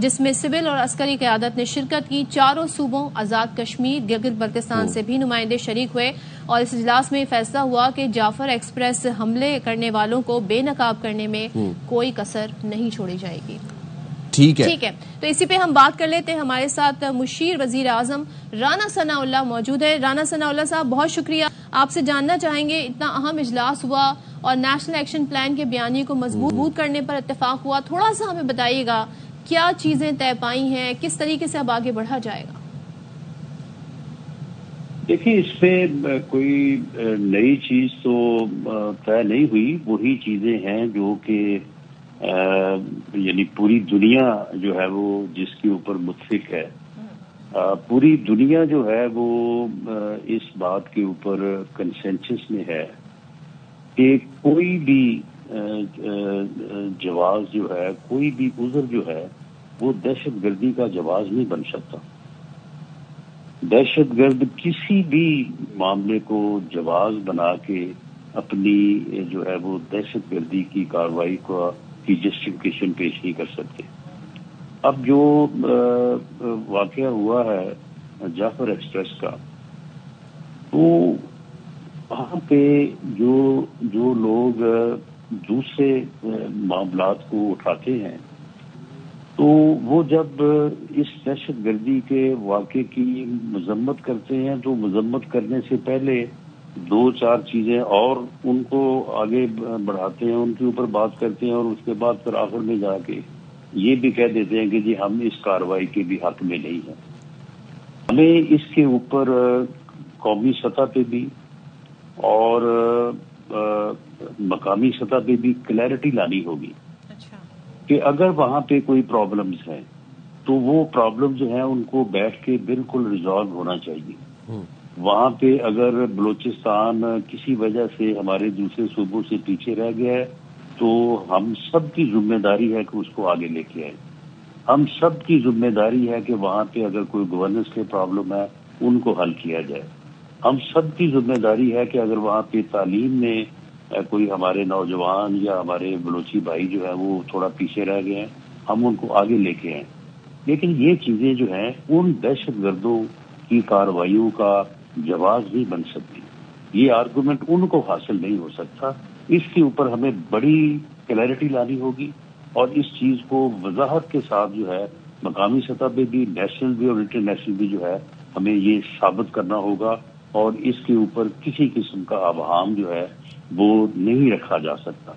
جس میں سول اور عسکری قیادت نے شرکت کی. چاروں صوبوں آزاد کشمیر گلگت بلتستان سے بھی نمائندے شریک ہوئے اور اس اجلاس میں فیصلہ ہوا کہ جعفر ایکسپریس حملے کرنے والوں کو بے نقاب کرنے میں کوئی کسر نہیں چھوڑی جائے گی. ٹھیک ہے, تو اسی پہ ہم بات کر لیتے ہیں. ہمارے ساتھ مشیر وزیر اعظم رانا ثناء اللہ موجود ہے. رانا ثناء اللہ صاحب, بہت شکریہ. آپ سے جاننا چاہیں گے, اتنا اہم اجلاس ہوا اور نیشنل ایکشن پلان کے بیانیے کو مضبوط کرنے پر اتفاق ہوا. تھوڑا سا ہمیں بتائیے گا کیا چیزیں طے پائی ہیں, کس طریقے سے اب آگے بڑھا جائے گا؟ دیکھیے, اس پہ کوئی نئی چیز تو طے نہیں ہوئی. وہی چیزیں ہیں جو کہ یعنی پوری دنیا جو ہے وہ جس کے اوپر متفق ہے. پوری دنیا جو ہے وہ اس بات کے اوپر کنسنسس میں ہے کہ کوئی بھی جواز جو ہے, کوئی بھی عذر جو ہے وہ دہشت گردی کا جواز نہیں بن سکتا. دہشت گرد کسی بھی معاملے کو جواز بنا کے اپنی جو ہے وہ دہشت گردی کی کارروائی کی جسٹیفیکیشن پیش نہیں کر سکتے. اب جو واقعہ ہوا ہے جعفر ایکسپریس کا, تو وہاں پہ جو لوگ دوسرے معاملات کو اٹھاتے ہیں, تو وہ جب اس دہشت گردی کے واقعے کی مذمت کرتے ہیں تو مذمت کرنے سے پہلے 2-4 چیزیں اور ان کو آگے بڑھاتے ہیں, ان کے اوپر بات کرتے ہیں, اور اس کے بعد پھر آخر میں جا کے یہ بھی کہہ دیتے ہیں کہ جی ہم اس کارروائی کے بھی حق میں نہیں ہیں. ہمیں اس کے اوپر قومی سطح پہ بھی اور مقامی سطح پہ بھی کلیئرٹی لانی ہوگی کہ اگر وہاں پہ کوئی پرابلمز ہیں تو وہ پرابلم جو ہیں ان کو بیٹھ کے بالکل ریزالو ہونا چاہیے. وہاں پہ اگر بلوچستان کسی وجہ سے ہمارے دوسرے صوبوں سے پیچھے رہ گیا ہے تو ہم سب کی ذمہ داری ہے کہ اس کو آگے لے کے آئیں. ہم سب کی ذمہ داری ہے کہ وہاں پہ اگر کوئی گورننس کے پرابلم ہے ان کو حل کیا جائے. ہم سب کی ذمہ داری ہے کہ اگر وہاں پہ تعلیم میں کوئی ہمارے نوجوان یا ہمارے بلوچی بھائی جو ہیں وہ تھوڑا پیچھے رہ گئے ہیں, ہم ان کو آگے لے کے آئیں. لیکن یہ چیزیں جو ہیں ان دہشت گردوں کی کارروائیوں کا جواز نہیں بن سکتی. یہ آرگومنٹ ان کو حاصل نہیں ہو سکتا. اس کے اوپر ہمیں بڑی کلیئرٹی لانی ہوگی اور اس چیز کو وضاحت کے ساتھ جو ہے مقامی سطح پہ بھی, نیشنل بھی اور انٹرنیشنل بھی جو ہے ہمیں یہ ثابت کرنا ہوگا, اور اس کے اوپر کسی قسم کا ابہام جو ہے وہ نہیں رکھا جا سکتا.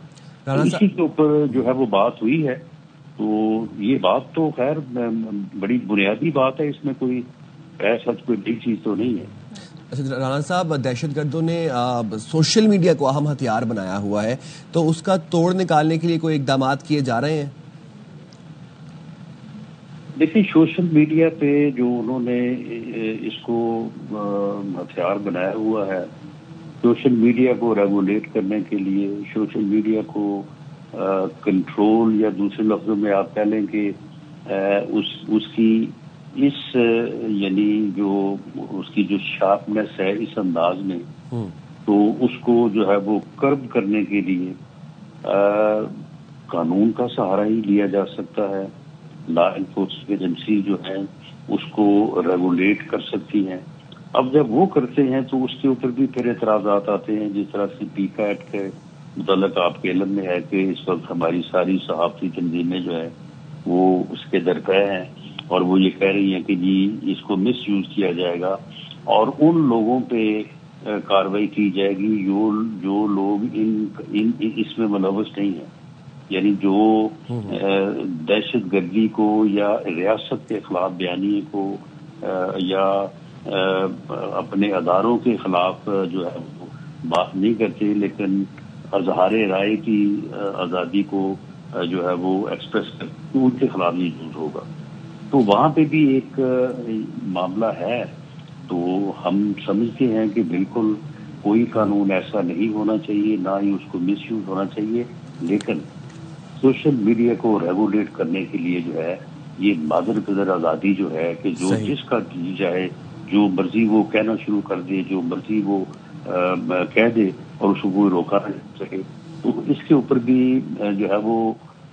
اسی کے اوپر جو ہے وہ بات ہوئی ہے. تو یہ بات تو خیر بڑی بنیادی بات ہے, اس میں کوئی ایسا کوئی بڑی چیز تو نہیں ہے. رانا صاحب, دہشت گردوں نے سوشل میڈیا کو اہم ہتھیار بنایا ہوا ہے, تو اس کا توڑ نکالنے کے لیے کوئی اقدامات کیے جا رہے ہیں؟ دیکھیے, سوشل میڈیا پہ جو انہوں نے اس کو ہتھیار بنایا ہوا ہے, سوشل میڈیا کو ریگولیٹ کرنے کے لیے, سوشل میڈیا کو کنٹرول, یا دوسرے لفظوں میں آپ کہہ لیں کہ اس کی یعنی جو اس کی جو شارپنیس ہے اس انداز میں, تو اس کو جو ہے وہ کرب کرنے کے لیے قانون کا سہارا ہی لیا جا سکتا ہے. لا انفورسمنٹ ایجنسی جو ہے اس کو ریگولیٹ کر سکتی ہیں. اب جب وہ کرتے ہیں تو اس کے اوپر بھی پھر اعتراضات آتے ہیں. جس طرح سے پی کیٹ کے متعلق آپ کے علم میں ہے کہ اس وقت ہماری ساری صحافتی تنظیمیں جو ہے وہ اس کے درپے ہیں, اور وہ یہ کہہ رہی ہیں کہ جی اس کو مس یوز کیا جائے گا اور ان لوگوں پہ کارروائی کی جائے گی جو لوگ اس میں ملوث نہیں ہیں. یعنی جو دہشت گردی کو یا ریاست کے خلاف بیانیے کو یا اپنے اداروں کے خلاف جو ہے وہ بات نہیں کرتے, لیکن اظہار رائے کی آزادی کو جو ہے وہ ایکسپریس کرتے, ان کے خلاف یہ یوز ہوگا. تو وہاں پہ بھی ایک معاملہ ہے. تو ہم سمجھتے ہیں کہ بالکل کوئی قانون ایسا نہیں ہونا چاہیے, نہ ہی اس کو مس یوز ہونا چاہیے. لیکن سوشل میڈیا کو ریگولیٹ کرنے کے لیے جو ہے یہ مادر قدر آزادی جو ہے کہ جو جس کا کی جائے, جو مرضی وہ کہنا شروع کر دے, جو مرضی وہ کہہ دے اور اس کو کوئی روکا نہیں سکے. تو اس کے اوپر بھی جو ہے وہ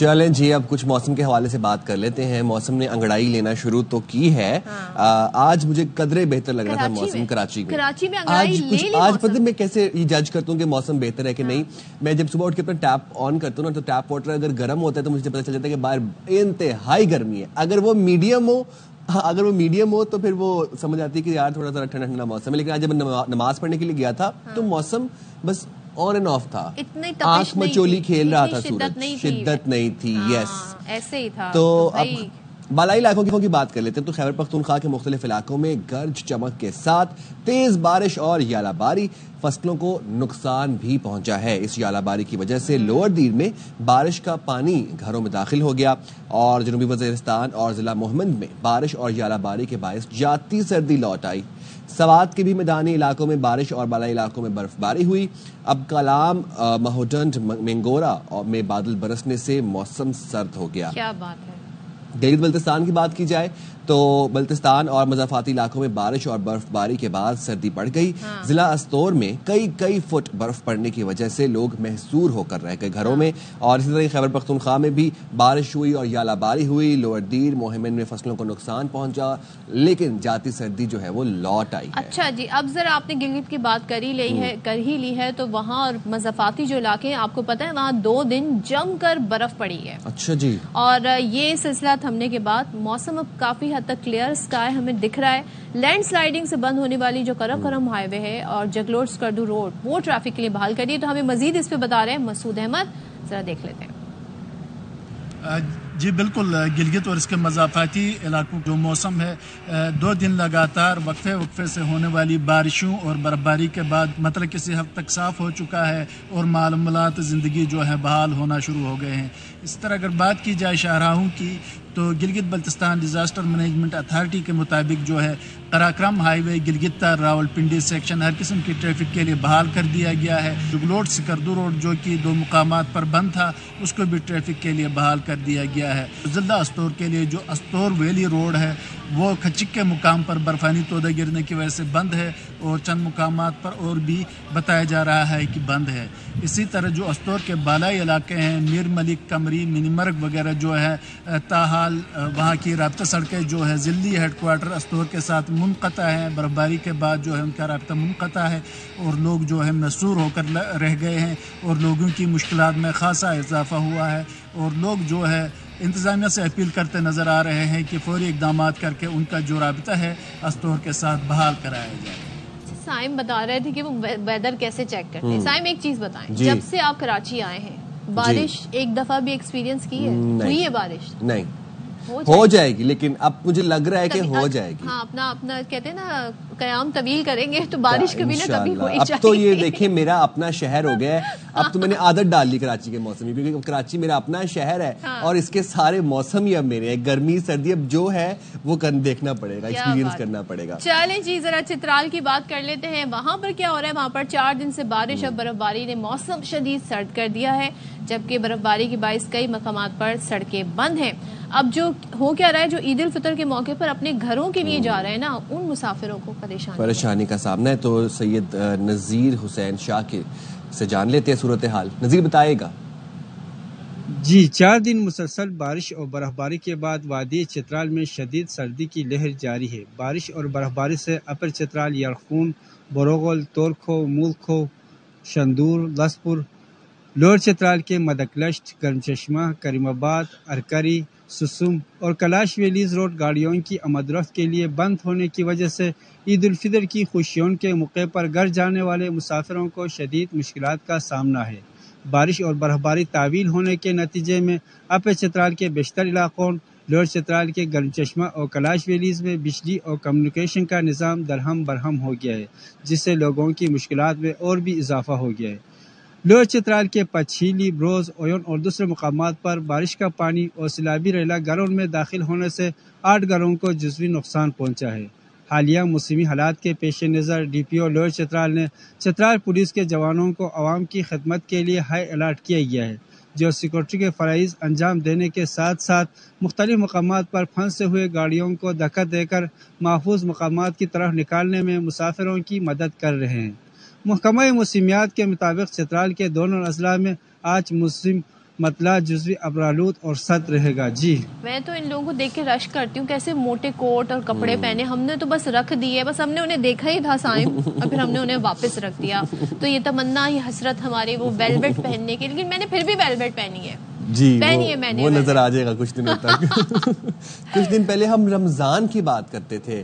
چلیں جی، اب کچھ موسم کے حوالے سے بات کر لیتے ہیں. موسم نے انگڑائی لینا شروع تو کی ہے. آج مجھے قدرے بہتر لگ رہا تھا موسم کراچی میں. آج پتہ میں کیسے یہ جج کرتا ہوں کہ موسم بہتر ہے کہ نہیں. میں جب صبح اٹھ کے اپنا ٹیپ آن کرتا ہوں نا، تو ٹیپ واٹر اگر گرم ہوتا ہے تو مجھے پتہ چل جاتا ہے کہ باہر انتہائی گرمی ہے. اگر وہ میڈیم ہو تو پھر وہ سمجھ آتی ہے کہ یار تھوڑا سا ٹھنڈا ٹھنڈا موسم ہے. لیکن آج جب میں نماز پڑھنے کے لیے گیا تھا تو موسم بس آن اینڈ آف تھا. آنکھ مچولی کھیل رہا تھا سورج، شدت نہیں تھی. یس، ایسے ہی تھا. تو اب بالائی علاقوں کی بات کر لیتے ہیں. تو خیبر پختونخوا کے مختلف علاقوں میں گرج چمک کے ساتھ تیز بارش اور یالہ باری، فصلوں کو نقصان بھی پہنچا ہے. اس یالہ باری کی وجہ سے لوور دیر میں بارش کا پانی گھروں میں داخل ہو گیا اور جنوبی وزیرستان اور ضلع مہمند میں بارش اور یالہ باری کے باعث جاتی سردی لوٹ آئی. سوات کے بھی میدانی علاقوں میں بارش اور بالائی علاقوں میں برف باری ہوئی. اب کلام، مہوڈنڈ، مینگورا میں بادل برسنے سے موسم سرد ہو گیا. کیا بات ہے. گلگت بلتستان کی بات کی جائے تو بلتستان اور مضافاتی علاقوں میں بارش اور برف باری کے بعد سردی بڑھ گئی. ضلع استور میں کئی فٹ برف پڑنے کی وجہ سے لوگ محصور ہو کر رہ گئے گھروں میں. اور اسی طرح خیبر پختونخوا میں بھی بارش ہوئی اور یالہ باری ہوئی. لوور دیر، مہمند میں فصلوں کو نقصان پہنچا، لیکن جاتی سردی جو ہے وہ لوٹ آئی ہے. اچھا جی، اب ذرا آپ نے گلگت کی بات کر ہی لی ہے تو وہاں اور مضافاتی جو علاقے ہیں، آپ کو پتہ ہے وہاں 2 دن جم کر برف پڑی ہے. اچھا جی. اور یہ سلسلہ تھمنے کے بعد موسم اب کافی حد تک کلیئر اسکائی ہمیں دکھ رہا ہے. لینڈ سلائیڈنگ سے بند ہونے والی جو کرم ہائی وے ہے اور جگلوٹ سکردو روڈ، وہ ٹریفک کے لیے بحال کر دی. تو ہمیں مزید اس پہ بتا رہے ہیں مسعود احمد، ذرا دیکھ لیتے ہیں. جی بالکل، گلگت اور اس کے مضافاتی علاقوں جو موسم ہے 2 دن لگاتار وقفے سے ہونے والی بارشوں اور برف باری کے بعد مطلب کسی حد تک صاف ہو چکا ہے اور معاملات زندگی جو ہے بحال ہونا شروع ہو گئے ہیں. اس طرح اگر بات کی جائے شاہراہوں کی تو Gilgit Baltistan disaster management authority کے مطابق جو ہے قراقرم ہائی وے گلگت تا راولپنڈی سیکشن ہر قسم کی ٹریفک کے لیے بحال کر دیا گیا ہے. جگلوٹ سکردو روڈ جو کہ 2 مقامات پر بند تھا، اس کو بھی ٹریفک کے لیے بحال کر دیا گیا ہے. ضلع استور کے لیے جو استور ویلی روڈ ہے وہ کھچک کے مقام پر برفانی تودہ گرنے کی وجہ سے بند ہے اور چند مقامات پر اور بھی بتایا جا رہا ہے کہ بند ہے. اسی طرح جو استور کے بالائی علاقے ہیں، میر ملک، کمری، منی مرگ وغیرہ جو ہے تاحال وہاں کی رابطہ سڑکیں جو ہے ضلعی ہیڈ کوارٹر استور کے ساتھ منقطع ہیں. برفباری کے بعد جو ہے ان کا رابطہ منقطع ہے اور لوگ جو ہے محصور ہو کر رہ گئے ہیں اور لوگوں کی مشکلات میں خاصا اضافہ ہوا ہے. اور لوگ جو ہے انتظامیہ سے اپیل کرتے نظر آ رہے ہیں کہ فوری اقدامات کر کے ان کا جو رابطہ ہے استور کے ساتھ بحال کرایا جائے. سائم بتا رہے تھے کہ وہ ویدر کیسے چیک کرتے ہیں. سائم ایک چیز بتائیں، جب سے آپ کراچی آئے ہیں بارش ایک دفعہ بھی ایکسپیرینس کی ہے؟ ہوئی ہے بارش؟ نہیں، ہو جائے گی، لیکن اب مجھے لگ رہا ہے کہ ہو جائے گی. ہاں، اپنا کہتے ہیں نا قیام طویل کریں گے تو بارش کبھی نہ کبھی ہو ہی جائے گی. اب تو یہ دیکھیں میرا اپنا شہر ہو گیا ہے. اب تو میں نے عادت ڈال لی کراچی کے موسم کی، کیونکہ کراچی میرا اپنا شہر ہے اور اس کے سارے موسم ہی اب میرے ہیں. گرمی سردی اب جو ہے وہ دیکھنا پڑے گا، ایکسپیرینس کرنا پڑے گا. چلیں جی، ذرا چترال کی بات کر لیتے ہیں. وہاں پر کیا ہو رہا ہے؟ وہاں پر 4 دن سے بارش اور برف باری نے موسم شدید سرد کر دیا ہے، جبکہ برف باری کے باعث کئی مقامات پر سڑکیں بند ہیں. اب جو ہو کیا رہا ہے، جو عید الفطر کے موقع پر اپنے گھروں کے لیے جا رہے ہیں نا، ان مسافروں کو پریشانی کا سامنا ہے. تو سید نذیر حسین شاہ کے سے جان لیتے ہیں صورتحال. نذیر بتائے گا. جی، 4 دن مسلسل بارش اور برف باری کے بعد وادی چترال میں شدید سردی کی لہر جاری ہے. بارش اور برف باری سے اپر چترال، یرخون، بروغل، تورکھو، مولکھو، شندور، لسپور، لوور چترال کے مدکلشٹ، گرم چشمہ، کریم آباد، ارکری، سسم اور کلاش ویلیز روڈ گاڑیوں کی آمد رفت کے لیے بند ہونے کی وجہ سے عید الفطر کی خوشیوں کے موقع پر گھر جانے والے مسافروں کو شدید مشکلات کا سامنا ہے. بارش اور برف باری طویل ہونے کے نتیجے میں اپر چترال کے بیشتر علاقوں، لوور چترال کے گرم چشمہ اور کلاش ویلیز میں بجلی اور کمیونیکیشن کا نظام درہم برہم ہو گیا ہے، جس سے لوگوں کی مشکلات میں اور بھی اضافہ ہو گیا ہے. لوور چترال کے پچھیلی، بروز، اویون اور دوسرے مقامات پر بارش کا پانی اور سیلابی ریلا گھروں میں داخل ہونے سے 8 گھروں کو جزوی نقصان پہنچا ہے. حالیہ موسمی حالات کے پیش نظر ڈی پی او لوور چترال نے چترال پولیس کے جوانوں کو عوام کی خدمت کے لیے ہائی الرٹ کیا گیا ہے، جو سیکورٹی کے فرائض انجام دینے کے ساتھ ساتھ مختلف مقامات پر پھنسے ہوئے گاڑیوں کو دھکا دے کر محفوظ مقامات کی طرف نکالنے میں مسافروں کی مدد کر رہے ہیں. محکمہ موسمیات کے مطابق چترال کے دونوں اضلاع میں آج مطلع جزوی ابرالود اور سرد رہے گا. جی میں تو ان لوگوں کو دیکھ کے رش کرتی ہوں، کیسے موٹے کوٹ اور کپڑے پہنے. ہم نے تو بس رکھ دیے، بس ہم نے انہیں دیکھا ہی تھا سائم اور پھر ہم نے انہیں واپس رکھ دیا. تو یہ تمنا ہی حسرت ہماری وہ ویلویٹ پہننے کی، لیکن میں نے پھر بھی ویلویٹ پہنی ہے. جی پہنی ہے میں نے، وہ نظر آ جائے گا کچھ دنوں تک. کچھ دن پہلے ہم رمضان کی بات کرتے تھے،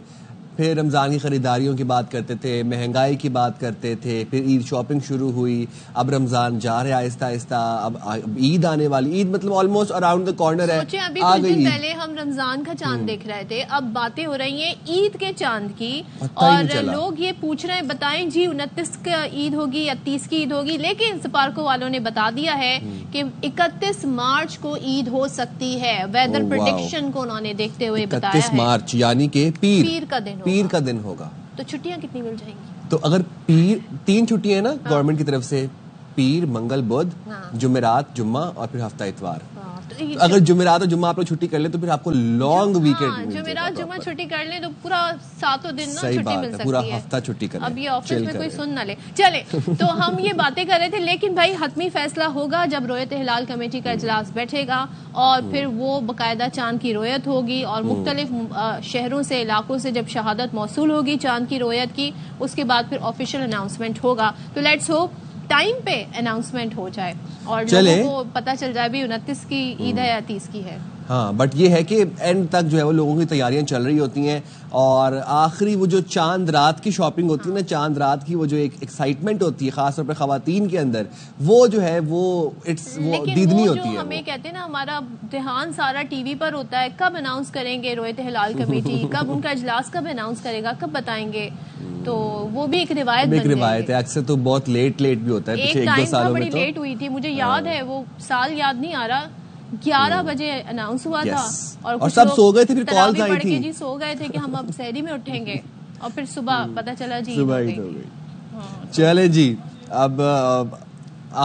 پھر رمضان کی خریداریوں کی بات کرتے تھے، مہنگائی کی بات کرتے تھے، پھر عید شاپنگ شروع ہوئی، اب رمضان جا رہے آہستہ آہستہ، اب عید آنے والی. عید مطلب آلموسٹ اراؤنڈ دا کارنر ہے. سوچیں ابھی کچھ دن پہلے ہم رمضان کا چاند دیکھ رہے تھے، اب باتیں ہو رہی ہیں عید کے چاند کی، اور لوگ یہ پوچھ رہے ہیں بتائیں جی 29 کا عید ہوگی یا 30 کی عید ہوگی. لیکن سپارکو والوں نے بتا دیا ہے کہ 31 مارچ کو عید ہو سکتی ہے. ویدر پریڈکشن کو انہوں نے دیکھتے ہوئے بتایا ہے 31 مارچ یعنی کہ پیر کا دن ہوگا. تو چھٹیاں کتنی مل جائیں گی؟ تو اگر پیر 3 چھٹیاں ہیں نا گورنمنٹ کی طرف سے، پیر، منگل، بدھ، جمعرات، جمعہ اور پھر ہفتہ اتوار. اگر جمعرات اور جمعہ آپ لوگ چھٹی کر لیں تو پھر آپ کو لانگ ویکینڈ. جمعرات جمعہ چھٹی کر لیں تو پورا 7 دن نا صحیح چھٹی بات مل ہے، سکتی پورا ہے. ہفتہ چھٹی کر لیں. اب یہ آفس میں کوئی سن نہ لے. چلے تو ہم یہ باتیں کر رہے تھے، لیکن بھائی حتمی فیصلہ ہوگا جب رویت ہلال کمیٹی کا اجلاس بیٹھے گا اور پھر وہ باقاعدہ چاند کی رویت ہوگی، اور مختلف شہروں سے، علاقوں سے جب شہادت موصول ہوگی چاند کی رویت کی، اس کے بعد پھر آفیشیل اناؤنسمنٹ ہوگا. تو لیٹس ہوپ ٹائم پہ اناؤنسمنٹ ہو جائے اور لوگوں کو پتہ چل جائے بھی 29 کی عید ہے یا 30 کی ہے. ہاں بٹ یہ ہے کہ اینڈ تک جو ہے وہ لوگوں کی تیاریاں چل رہی ہوتی ہیں، اور آخری وہ جو چاند رات کی شاپنگ ہوتی ہے نا، چاند رات کی وہ جو ایک ایکسائٹمنٹ ہوتی ہے خاص طور پہ خواتین کے اندر، وہ جو ہے وہ دیدنی ہوتی ہے. ہمیں کہتے ہیں نا ہمارا دھیان سارا ٹی وی پر ہوتا ہے، کب اناؤنس کریں گے رویت ہلال کمیٹی، کب ان کا اجلاس کب اناؤنس کرے گا، کب بتائیں گے. تو وہ بھی ایک روایت ہے. اکثر تو بہت لیٹ بھی ہوتا ہے. ایک ٹائم تھا بڑی لیٹ ہوئی تھی، مجھے یاد ہے، وہ سال یاد نہیں آ رہا، 11 بجے اناؤنس ہوا تھا اور سب سو گئے تھے، پھر کالز آئی تھی جی سو گئے تھے کہ ہم اب سحری میں اٹھیں گے، اور پھر صبح پتہ چلا جی صبح ہی ہو گئی. چلے جی اب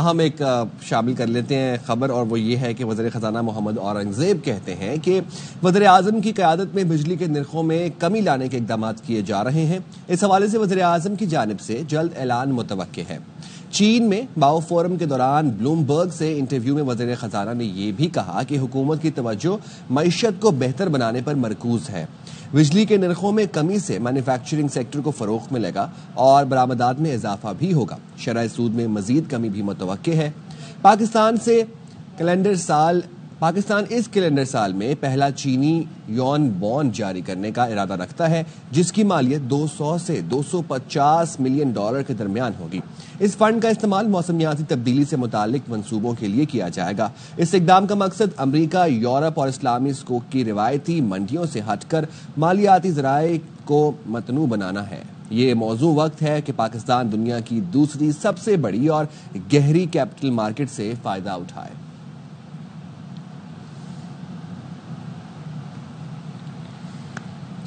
ہم ایک شامل کر لیتے ہیں خبر، اور وہ یہ ہے کہ وزیر خزانہ محمد اورنگزیب کہتے ہیں کہ وزیر اعظم کی قیادت میں بجلی کے نرخوں میں کمی لانے کے اقدامات کیے جا رہے ہیں. اس حوالے سے وزیر اعظم کی جانب سے جلد اعلان متوقع ہے. چین میں باؤ فورم کے دوران بلومبرگ سے انٹرویو میں وزیر خزانہ نے یہ بھی کہا کہ حکومت کی توجہ معیشت کو بہتر بنانے پر مرکوز ہے. بجلی کے نرخوں میں کمی سے مینوفیکچرنگ سیکٹر کو فروغ ملے گا اور برآمدات میں اضافہ بھی ہوگا. شرح سود میں مزید کمی بھی متوقع ہے. پاکستان اس کیلنڈر سال میں پہلا چینی یون بانڈ جاری کرنے کا ارادہ رکھتا ہے، جس کی مالیت 200 سے 250 ملین ڈالر کے درمیان ہوگی. اس فنڈ کا استعمال موسمیاتی تبدیلی سے متعلق منصوبوں کے لیے کیا جائے گا. اس اقدام کا مقصد امریکہ، یورپ اور اسلامی سکوک کی روایتی منڈیوں سے ہٹ کر مالیاتی ذرائع کو متنوع بنانا ہے. یہ موضوع وقت ہے کہ پاکستان دنیا کی دوسری سب سے بڑی اور گہری کیپٹل مارکیٹ سے فائدہ اٹھائے.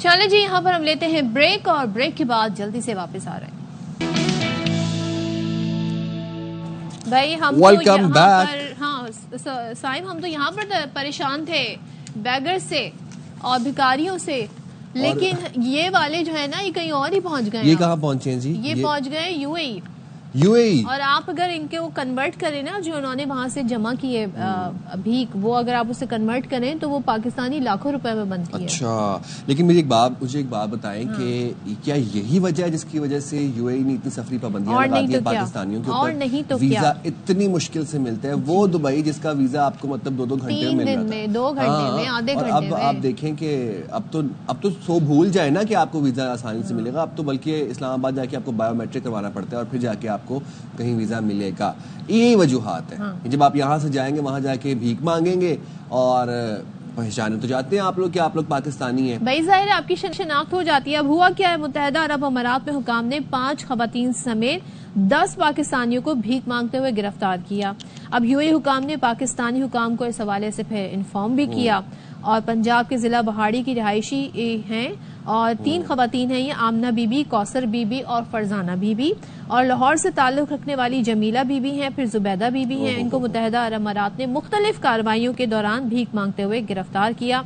چلے جی یہاں پر ہم لیتے ہیں بریک، اور بریک کے بعد جلدی سے واپس آ رہے ہیں. بھائی ہم تو یہاں پر، ہاں سائم، ہم تو یہاں پر پریشان تھے بیگر سے اور بھکاریوں سے، لیکن یہ والے جو ہے نا یہ کہیں اور ہی پہنچ گئے. یہ کہاں پہنچے ہیں جی؟ یہ پہنچ گئے یو اے ای. اور آپ اگر ان کے وہ کنورٹ کریں نا، جو انہوں نے وہاں سے جمع کیے بھیک، وہ اگر آپ اسے کنورٹ کریں تو وہ پاکستانی لاکھوں روپے میں بنتی ہے. اچھا، لیکن مجھے ایک بات بتائیں کہ کیا یہی وجہ ہے جس کی وجہ سے یو اے ای نے اتنی سفری پابندیاں لگا دی ہیں پاکستانیوں کے اوپر؟ اور نہیں تو ویزا اتنی مشکل سے ملتا ہے. وہ دبئی جس کا ویزا آپ کو مطلب 2 گھنٹے میں مل رہا تھا، 2 گھنٹے میں، آدھے گھنٹے میں. اب آپ دیکھیں کہ اب تو سو بھول جائے نا کہ آپ کو ویزا آسانی سے ملے گا. اب تو بلکہ اسلام آباد جا کے آپ کو بایو میٹرک کروانا پڑتا ہے اور پھر جا کے آپ کو کہیں ویزا ملے گا. یہی وجوہات ہیں. جب آپ یہاں سے جائیں گے وہاں جا کے بھیک مانگیں گے اور پہچانے تو جاتے ہیں آپ لوگ کہ آپ لوگ پاکستانی ہیں. بھائی ظاہر ہے آپ کی شناخت ہو جاتی ہے. اب ہوا کیا ہے، متحدہ عرب امارات میں حکام نے 5 خواتین سمیت 10 پاکستانیوں کو بھیک مانگتے ہوئے گرفتار کیا. اب یو اے حکام نے پاکستانی حکام کو اس حوالے سے پھر انفارم بھی کیا. اور پنجاب کے ضلع بہاڑی کی رہائشی ہیں اور 3 خواتین ہیں، یہ آمنہ بی بی، کوثر بی بی اور فرزانہ بی بی، اور لاہور سے تعلق رکھنے والی جمیلہ بی بی ہیں، پھر زبیدہ بی بی ہیں. ان کو متحدہ عرب امارات نے مختلف کارروائیوں کے دوران بھیک مانگتے ہوئے گرفتار کیا.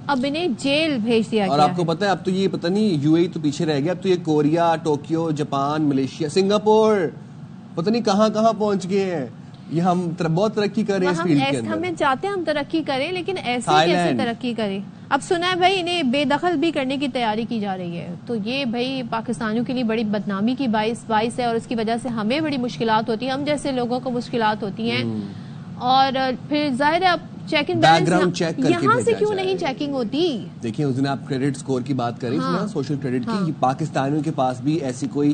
اب انہیں جیل بھیج دیا گیا. اور آپ کو پتہ ہے اب تو یہ پتہ نہیں یو اے تو پیچھے رہ گیا، اب تو یہ Korea, Tokyo, Japan, Malaysia, Singapore, پتہ نہیں کہاں کہاں پہنچ گئے ہیں. یہ ہم بہت ترقی کر رہے ہیں اس فیلڈ کے اندر. ہمیں چاہتے ہیں ہم ترقی کریں لیکن ایسے کیسے ترقی کریں. اب سنا ہے بھائی انہیں بے دخل بھی کرنے کی تیاری کی جا رہی ہے, تو یہ بھائی پاکستانیوں کے لیے بڑی بدنامی کی باعث ہے, اور اس کی وجہ سے ہمیں بڑی مشکلات ہوتی ہیں, ہم جیسے لوگوں کو مشکلات ہوتی ہیں. اور پھر ظاہر ہے اب چیک ان بیلنس یہاں سے کیوں نہیں چیکنگ ہوتی. دیکھیں اس دن آپ کریڈٹ سکور کی بات کریں نا, سوشل کریڈٹ کی, پاکستانیوں کے پاس بھی ایسی کوئی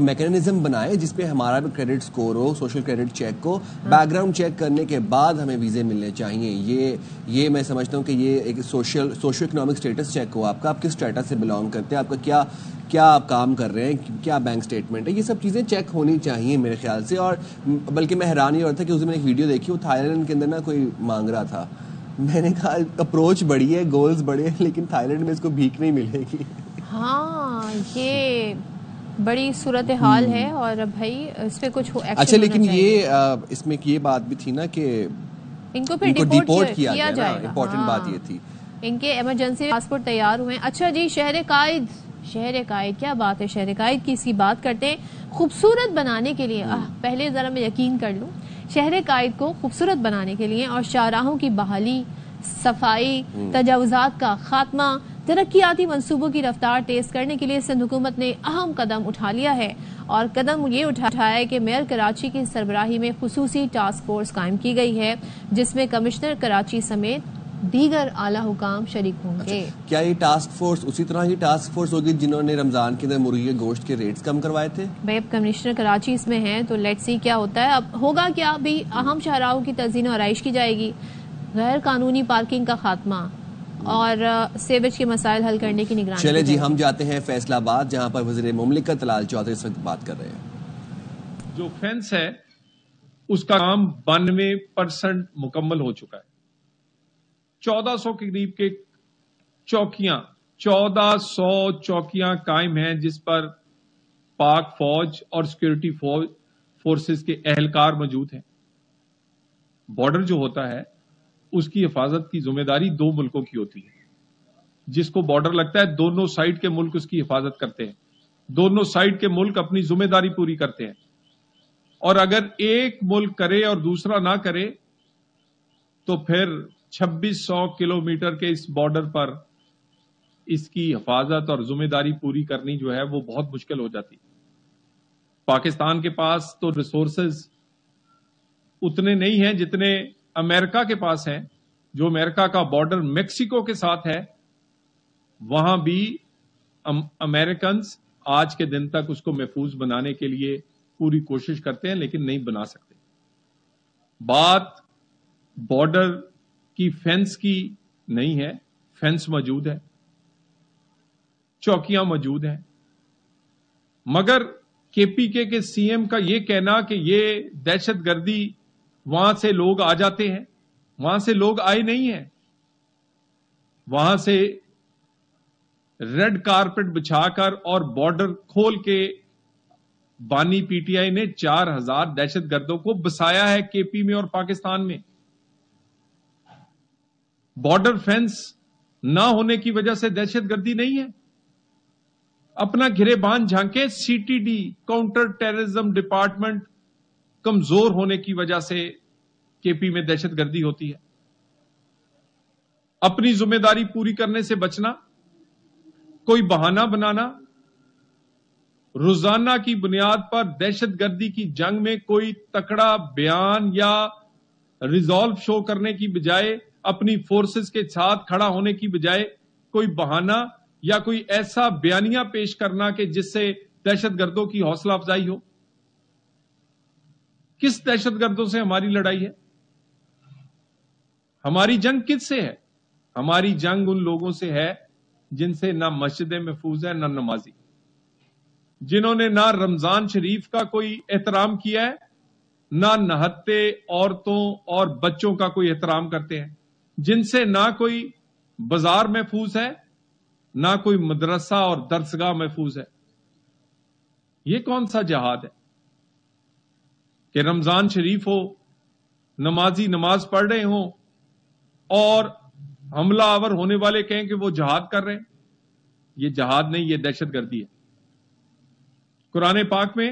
میکینزم بنائے جس پہ ہمارا بھی کریڈٹ سکور ہو, سوشل کریڈٹ چیک کو بیک گراؤنڈ چیک کرنے کے بعد ہمیں ویزے ملنے چاہیے. یہ میں سمجھتا ہوں کہ یہ ایک سوشو اکنامک اسٹیٹس چیک ہو آپ کا, آپ کس اسٹیٹس سے بلانگ کرتے ہیں, آپ کا کیا آپ کام کر رہے ہیں, کیا بینک اسٹیٹمنٹ ہے, یہ سب چیزیں چیک ہونی چاہیے میرے خیال سے. اور بلکہ میں حیران ہی ہو رہا تھا کہ اس میں ایک ویڈیو دیکھی, وہ تھائی لینڈ کے اندر نا کوئی مانگ رہا تھا. میں نے کہا اپروچ بڑی ہے, گولز بڑے ہیں, لیکن تھائی لینڈ میں اس کو بھیک نہیں ملے گی. ہاں یہ بڑی صورتحال ہے, اور بھائی اس پہ کچھ اچھا, لیکن یہ اس میں یہ بات بھی تھی نا کہ ان کو پھر ڈیپورٹ کیا جائے گا. امپورٹنٹ بات یہ تھی, ان کے ایمرجنسی پاسپورٹ تیار ہوئے. اچھا جی, شہر قائد کیا بات ہے, شہر قائد کی اس کی بات کرتے ہیں. خوبصورت بنانے کے لیے پہلے ذرا میں یقین کر لوں, شہر قائد کو خوبصورت بنانے کے لیے اور شاہراہوں کی بحالی, صفائی, تجاوزات کا خاتمہ, ترقیاتی منصوبوں کی رفتار تیز کرنے کے لیے سندھ حکومت نے اہم قدم اٹھا لیا ہے. اور قدم یہ اٹھایا ہے کہ میئر کراچی کی سربراہی میں خصوصی ٹاسک فورس قائم کی گئی ہے, جس میں کمشنر کراچی سمیت دیگر اعلیٰ حکام شریک ہوں گے. کیا یہ ٹاسک فورس اسی طرح کی ٹاسک فورس ہوگی جنہوں نے رمضان کے اندر مرغی کے گوشت کے ریٹس کم کروائے تھے؟ بھائی اب کمشنر کراچی اس میں ہیں تو لیٹ سی کیا ہوتا ہے. اب ہوگا کیا بھی, اہم شاہراہوں کی تزئین و آرائش کی جائے گی, غیر قانونی پارکنگ کا خاتمہ اور سیویج کے مسائل حل کرنے کی نگرانی. چلے جی, ہم جاتے ہیں فیصل آباد جہاں پر وزیر مملکت طلال چودھری اس وقت بات کر رہے ہیں. جو فینس ہے اس کا کام 92% مکمل ہو چکا ہے. 1400 کے قریب کے چوکیاں 1400 چوکیاں قائم ہیں جس پر پاک فوج اور سیکورٹی فورسز کے اہلکار موجود ہیں. بارڈر جو ہوتا ہے اس کی حفاظت کی ذمہ داری 2 ملکوں کی ہوتی ہے. جس کو بارڈر لگتا ہے دونوں سائڈ کے ملک اس کی حفاظت کرتے ہیں, دونوں سائڈ کے ملک اپنی ذمہ داری پوری کرتے ہیں. اور اگر ایک ملک کرے اور دوسرا نہ کرے تو پھر 2600 کلومیٹر کے اس بارڈر پر اس کی حفاظت اور ذمہ داری پوری کرنی جو ہے وہ بہت مشکل ہو جاتی. پاکستان کے پاس تو ریسورسز اتنے نہیں ہیں جتنے امریکہ کے پاس ہیں. جو امریکہ کا بارڈر میکسیکو کے ساتھ ہے وہاں بھی امریکنز آج کے دن تک اس کو محفوظ بنانے کے لیے پوری کوشش کرتے ہیں لیکن نہیں بنا سکتے. بات بارڈر کی فینس کی نہیں ہے, فینس موجود ہے, چوکیاں موجود ہیں, مگر کے پی کے سی ایم کا یہ کہنا کہ یہ دہشت گردی وہاں سے لوگ آ جاتے ہیں, وہاں سے لوگ آئے نہیں ہیں. وہاں سے ریڈ کارپٹ بچھا کر اور بارڈر کھول کے بانی پی ٹی آئی نے 4000 دہشت گردوں کو بسایا ہے کے پی میں اور پاکستان میں. بارڈر فینس نہ ہونے کی وجہ سے دہشت گردی نہیں ہے. اپنا گریبان جھانکے, C T D counter terrorism department کمزور ہونے کی وجہ سے کے پی میں دہشت گردی ہوتی ہے. اپنی ذمہ داری پوری کرنے سے بچنا, کوئی بہانہ بنانا, روزانہ کی بنیاد پر دہشت گردی کی جنگ میں کوئی تکڑا بیان یا ریزالو شو کرنے کی بجائے, اپنی فورسز کے ساتھ کھڑا ہونے کی بجائے کوئی بہانہ یا کوئی ایسا بیانیہ پیش کرنا کہ جس سے دہشت گردوں کی حوصلہ افزائی ہو. کس دہشت گردوں سے ہماری لڑائی ہے؟ ہماری جنگ کس سے ہے؟ ہماری جنگ ان لوگوں سے ہے جن سے نہ مسجدیں محفوظ ہیں نہ نمازی, جنہوں نے نہ رمضان شریف کا کوئی احترام کیا ہے, نہ نہتے عورتوں اور بچوں کا کوئی احترام کرتے ہیں, جن سے نہ کوئی بازار محفوظ ہے نہ کوئی مدرسہ اور درسگاہ محفوظ ہے. یہ کون سا جہاد ہے کہ رمضان شریف ہو, نمازی نماز پڑھ رہے ہوں اور حملہ آور ہونے والے کہیں کہ وہ جہاد کر رہے ہیں؟ یہ جہاد نہیں, یہ دہشت گردی ہے. قرآن پاک میں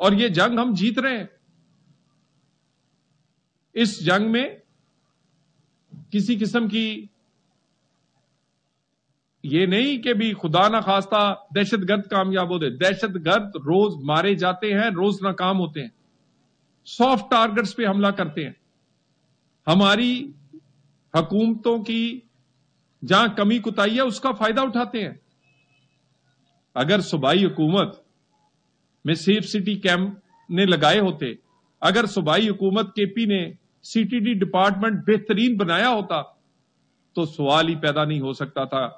اور یہ جنگ ہم جیت رہے ہیں. اس جنگ میں کسی قسم کی یہ نہیں کہ بھی خدا نہ خواستہ دہشت گرد کامیاب ہوتے. دہشت گرد روز مارے جاتے ہیں, روز ناکام ہوتے ہیں, سافٹ ٹارگٹس پہ حملہ کرتے ہیں. ہماری حکومتوں کی جہاں کمی کوتاہی ہے اس کا فائدہ اٹھاتے ہیں. اگر صوبائی حکومت میں سیف سٹی کیمپ نے لگائے ہوتے, اگر صوبائی حکومت کے پی نے سی ٹی ڈی ڈپارٹمنٹ بہترین بنایا ہوتا, تو سوال ہی پیدا نہیں ہو سکتا تھا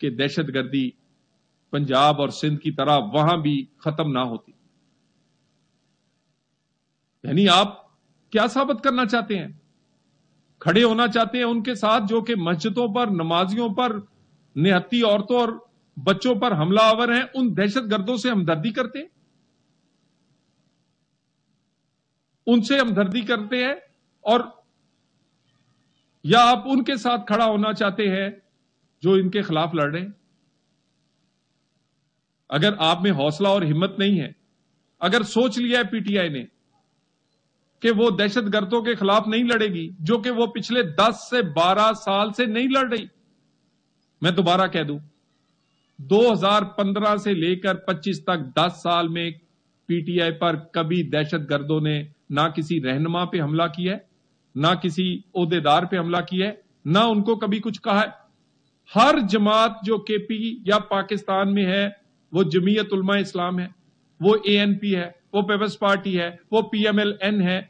کہ دہشت گردی پنجاب اور سندھ کی طرح وہاں بھی ختم نہ ہوتی. یعنی آپ کیا ثابت کرنا چاہتے ہیں؟ کھڑے ہونا چاہتے ہیں ان کے ساتھ جو کہ مسجدوں پر, نمازیوں پر, نہتی عورتوں اور بچوں پر حملہ آور ہیں, ان دہشت گردوں سے ہمدردی کرتے ہیں, ان سے ہمدردی کرتے ہیں, اور یا آپ ان کے ساتھ کھڑا ہونا چاہتے ہیں جو ان کے خلاف لڑ رہے ہیں؟ اگر آپ میں حوصلہ اور ہمت نہیں ہے, اگر سوچ لیا ہے پی ٹی آئی نے کہ وہ دہشت گردوں کے خلاف نہیں لڑے گی, جو کہ وہ پچھلے 10 سے 12 سال سے نہیں لڑ رہی. میں دوبارہ کہہ دوں, 2015 سے لے کر 25 تک 10 سال میں پی ٹی آئی پر کبھی دہشت گردوں نے نہ کسی رہنما پہ حملہ کیا ہے, نہ کسی عہدیدار پہ حملہ کیا ہے, نہ ان کو کبھی کچھ کہا ہے. ہر جماعت جو کے پی یا پاکستان میں ہے, وہ جمعیت علماء اسلام ہے, وہ اے این پی ہے, وہ پیپلز پارٹی ہے, وہ پی ایم ایل این ہے,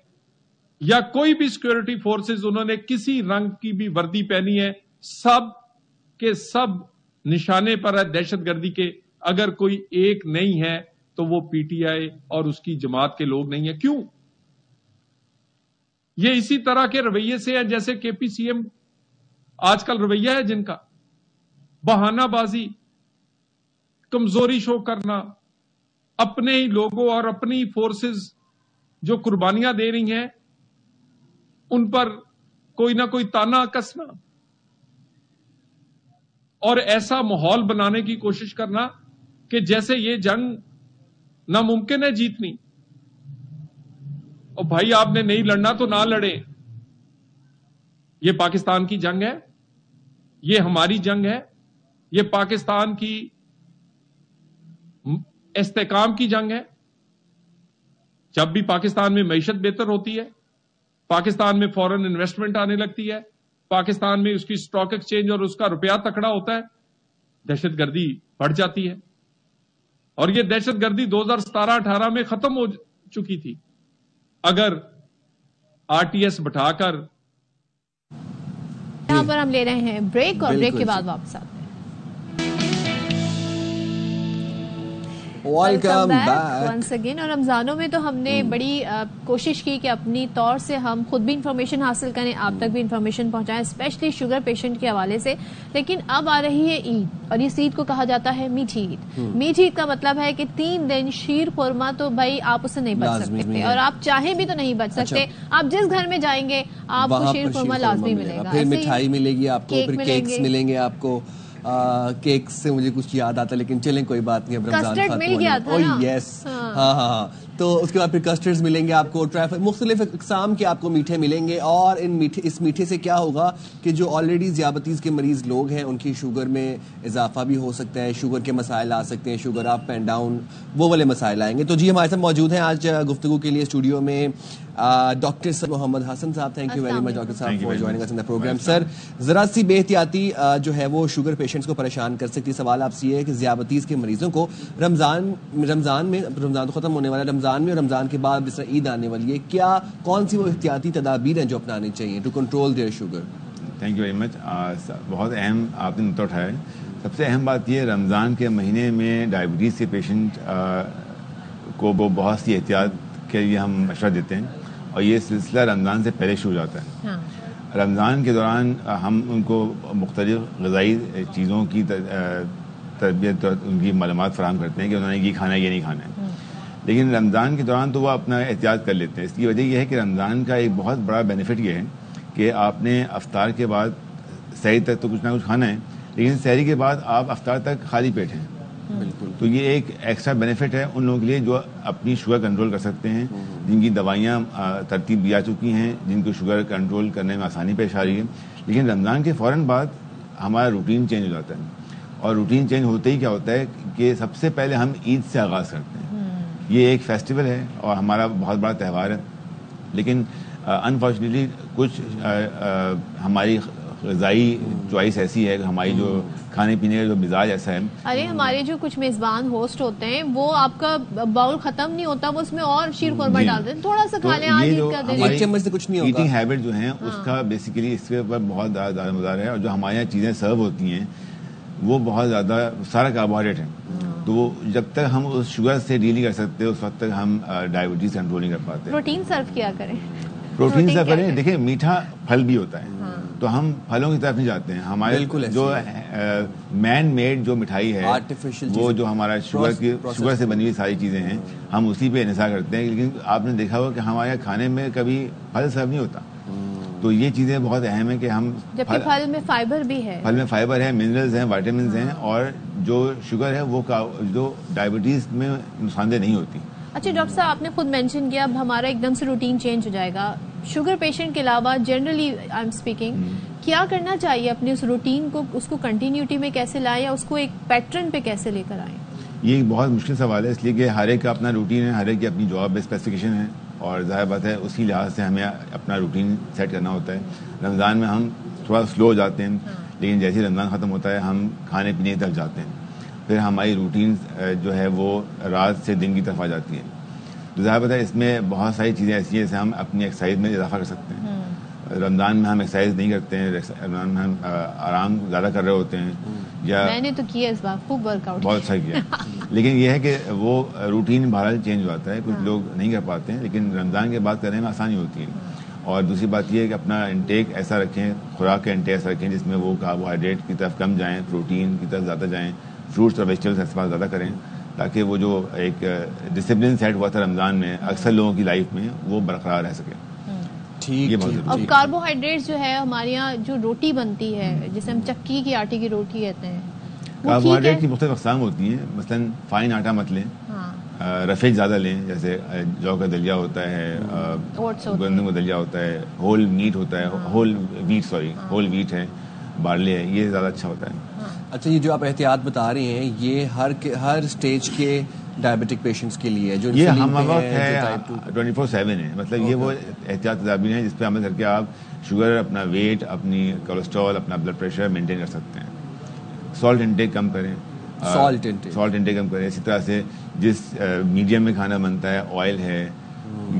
یا کوئی بھی سیکورٹی فورسز انہوں نے کسی رنگ کی بھی وردی پہنی ہے, سب کے سب نشانے پر ہے دہشت گردی کے. اگر کوئی ایک نہیں ہے تو وہ پی ٹی آئی اور اس کی جماعت کے لوگ نہیں ہیں. کیوں؟ یہ اسی طرح کے رویے سے ہے جیسے کے پی سی ایم آج کل رویہ ہے جن کا, بہانہ بازی, کمزوری شو کرنا, اپنے ہی لوگوں اور اپنی فورسز جو قربانیاں دے رہی ہیں ان پر کوئی نہ کوئی تانا کسنا, اور ایسا ماحول بنانے کی کوشش کرنا کہ جیسے یہ جنگ ناممکن ہے جیتنی. اور بھائی آپ نے نہیں لڑنا تو نہ لڑے. یہ پاکستان کی جنگ ہے, یہ ہماری جنگ ہے, یہ پاکستان کی استحکام کی جنگ ہے. جب بھی پاکستان میں معیشت بہتر ہوتی ہے, پاکستان میں فورن انویسٹمنٹ آنے لگتی ہے, پاکستان میں اس کی اسٹاک ایکسچینج اور اس کا روپیہ تکڑا ہوتا ہے, دہشت گردی بڑھ جاتی ہے. اور یہ دہشت گردی 2017-18 میں ختم ہو چکی تھی اگر آر ٹی ایس بٹھا کر. یہاں پر ہم لے رہے ہیں بریک, اور بریک کے بعد واپس آتے ہیں. Welcome back once again. اور رمضانوں میں تو ہم نے بڑی کوشش کی کہ اپنی طور سے ہم خود بھی انفارمیشن حاصل کریں, آپ تک بھی انفارمیشن پہنچائیں, اسپیشلی شوگر پیشنٹ کے حوالے سے. لیکن اب آ رہی ہے عید, اور اس عید کو کہا جاتا ہے میٹھی عید. میٹھی عید کا مطلب ہے کہ 3 دن شیر خورما تو بھائی آپ اسے نہیں بچ سکتے, اور آپ چاہیں بھی تو نہیں بچ سکتے. آپ جس گھر میں جائیں گے آپ کو شیر خورما لازمی ملے گا, پھر مٹھائی ملے گی آپ کو, پھر کیکس ملیں گے آپ کو. کیک سے مجھے کچھ یاد آتا, لیکن چلیں کوئی بات نہیں, اب رمضان ختم ہو. یس, ہاں, تو اس کے بعد پھر کسٹرڈز ملیں گے آپ کو, مختلف اقسام کے آپ کو میٹھے ملیں گے. اور اس میٹھے سے کیا ہوگا کہ جو آلریڈی ذیابطیز کے مریض لوگ ہیں ان کی شوگر میں اضافہ بھی ہو سکتا ہے, شوگر کے مسائل آ سکتے ہیں, شوگر اپ اینڈ ڈاؤن, وہ والے مسائل آئیں گے. تو جی ہمارے ساتھ موجود ہیں آج گفتگو کے لیے اسٹوڈیو میں ڈاکٹر سر محمد حسن صاحب. Thank you very much doctor صاحب for joining us in the program. Sir, ذرا سی بے احتیاطی جو ہے وہ شوگر پیشنٹس کو پریشان کر سکتی. سوال آپ سے یہ ہے کہ ذیابطیز کے مریضوں کو رمضان تو ختم ہونے والا, رمضان میں اور رمضان کے بعد جس طرح عید آنے والی ہے, کیا کون سی وہ احتیاطی تدابیر ہیں جو اپنانی چاہیے to control their sugar? Thank you very much. بہت اہم آپ نے نقطہ اٹھایا ہے. سب سے اہم بات یہ, رمضان کے مہینے میں ڈائبٹیز کے پیشنٹ کو وہ بہت سی احتیاط کے لیے ہم مشورہ دیتے ہیں, اور یہ سلسلہ رمضان سے پہلے شروع ہو جاتا ہے. رمضان کے دوران ہم ان کو مختلف غذائی چیزوں کی تربیت اور ان کی معلومات فراہم کرتے ہیں کہ انہوں نے یہ کھانا ہے یہ نہیں کھانا ہے. لیکن رمضان کے دوران تو وہ اپنا احتیاط کر لیتے ہیں. اس کی وجہ یہ ہے کہ رمضان کا ایک بہت بڑا بینیفٹ یہ ہے کہ آپ نے افطار کے بعد سحری تک تو کچھ نہ کچھ کھانا ہے, لیکن سحری کے بعد آپ افطار تک خالی پیٹ ہیں. تو یہ ایک ایکسٹرا بینیفٹ ہے ان لوگوں کے لیے جو اپنی شوگر کنٹرول کر سکتے ہیں, جن کی دوائیاں ترتیب دی جا چکی ہیں, جن کو شوگر کنٹرول کرنے میں آسانی پیش آ رہی ہے. لیکن رمضان کے فوراً بعد ہمارا روٹین چینج ہو جاتا ہے, اور روٹین چینج ہوتے ہی کیا ہوتا ہے کہ سب سے پہلے ہم عید سے آغاز کرتے ہیں. یہ ایک فیسٹیول ہے اور ہمارا بہت بڑا تہوار ہے, لیکن انفارچونیٹلی کچھ ہماری غذائی چوائس ایسی ہے کہ ہماری جو کھانے پینے کا جو مزاج ایسا ہے. ارے ہمارے جو کچھ میزبان ہوسٹ ہوتے ہیں وہ آپ کا باؤل ختم نہیں ہوتا, وہ اس میں اور شیر خورما ڈال دیتے ہیں, تھوڑا سا کھا لیں, آج عید کا دن, ایک چمچ سے کچھ نہیں ہوگا. ایٹنگ ہیبٹ جو ہیں اس کا بیسیکلی اس کے اوپر بہت زیادہ مدار ہے, اور جو ہمارے یہاں چیزیں سرو ہوتی ہیں وہ بہت زیادہ سارا کاربوہائیڈریٹ ہے. تو جب تک ہم اس شوگر سے ڈیل نہیں کر سکتے اس وقت تک ہم ڈائبٹیز کنٹرول نہیں کر پاتے. پروٹین سرو کیا کریں, پروٹین سرو کریں. دیکھیں میٹھا پھل بھی ہوتا ہے, تو ہم پھلوں کی طرف نہیں جاتے ہیں. ہمارے جو مین میڈ جو مٹھائی ہے وہ جو ہمارا شوگر سے بنی ہوئی ساری چیزیں ہیں ہم اسی پہ انحصار کرتے ہیں. لیکن آپ نے دیکھا ہوگا کہ ہمارے کھانے میں کبھی پھل سرو نہیں ہوتا. تو یہ چیزیں بہت اہم ہیں کہ ہم, جبکہ پھل میں فائبر بھی ہے, پھل میں فائبر ہے, منرلز ہیں, وائٹامنز ہیں, اور جو شوگر ہے وہ جو ڈائبٹیز میں نقصان دہ نہیں ہوتی. اچھا ڈاکٹر صاحب آپ نے خود مینشن کیا اب ہمارا ایک دم سے روٹین چینج ہو جائے گا. شوگر پیشنٹ کے علاوہ جنرلی آئی ایم اسپیکنگ, کیا کرنا چاہیے اپنے اس روٹین کو, اس کو کنٹینیوٹی میں کیسے لائیں یا اس کو ایک پیٹرن پہ کیسے لے کر آئیں؟ یہ ایک بہت مشکل سوال ہے, اس لیے کہ ہر ایک کا اپنا روٹین ہے, ہر ایک کی اپنی جاب اسپیسیفکیشن ہے, اور ظاہر بات ہے اسی لحاظ سے ہمیں اپنا روٹین سیٹ کرنا ہوتا ہے. رمضان میں ہم تھوڑا سلو ہو جاتے ہیں, لیکن جیسے ہی رمضان ختم ہوتا ہے ہم کھانے پینے کی طرف جاتے ہیں. پھر ہماری روٹین جو ہے وہ رات سے دن کی طرف آ جاتی ہے. تو ظاہر بات ہے اس میں بہت ساری چیزیں ایسی ہیں جیسے ہم اپنی ایکسرسائز میں اضافہ کر سکتے ہیں. رمضان میں ہم ایکسرسائز نہیں کرتے ہیں, رمضان میں ہم آرام زیادہ کر رہے ہوتے ہیں, یا میں نے تو کیا اس بار خوب ورک آؤٹ, بہت اچھا کیا. لیکن یہ ہے کہ وہ روٹین بہرحال چینج ہو جاتا ہے, کچھ لوگ نہیں کر پاتے ہیں, لیکن رمضان کے بعد کرنے میں آسانی ہوتی ہے. اور دوسری بات یہ ہے کہ اپنا انٹیک ایسا رکھیں, خوراک کا انٹیک ایسا رکھیں جس میں وہ کاربوہائیڈریٹ کی طرف کم جائیں, پروٹین کی طرف زیادہ جائیں, فروٹس اور ویجیٹیبلس کا استعمال زیادہ کریں, تاکہ وہ جو ایک ڈسپلن سیٹ ہوا تھا رمضان میں اکثر لوگوں کی لائف میں وہ برقرار رہ سکے. اور کاربوہائیڈریٹس جو ہے ہمارے یہاں جو روٹی بنتی ہے جسے ہم چکی کی آٹے کی روٹی کہتے ہیں, کاربوہائیڈریٹ کی مختلف اقسام ہوتی ہیں. مثلاً فائن آٹا مت لیں, رفیج زیادہ لیں, جیسے جو کا دلیا ہوتا ہے, گندم کا دلیا ہوتا ہے, ہول ویٹ ہے, بارلے ہے, یہ زیادہ اچھا ہوتا ہے. اچھا یہ جو آپ احتیاط بتا رہے ہیں یہ ہر سٹیج کے ڈائبٹک پیشنٹس کے لیے جو یہ ہم وقت ہے 24/7 ہے. مطلب یہ وہ احتیاط تدابیر ہیں جس پہ عمل کر کے آپ شوگر, اپنا ویٹ, اپنی کولیسٹرول, اپنا بلڈ پریشر مینٹین کر سکتے ہیں. سالٹ انٹیک کم کریں, سالٹ انٹیک کم کریں. اسی طرح سے جس میڈیم میں کھانا بنتا ہے آئل ہے,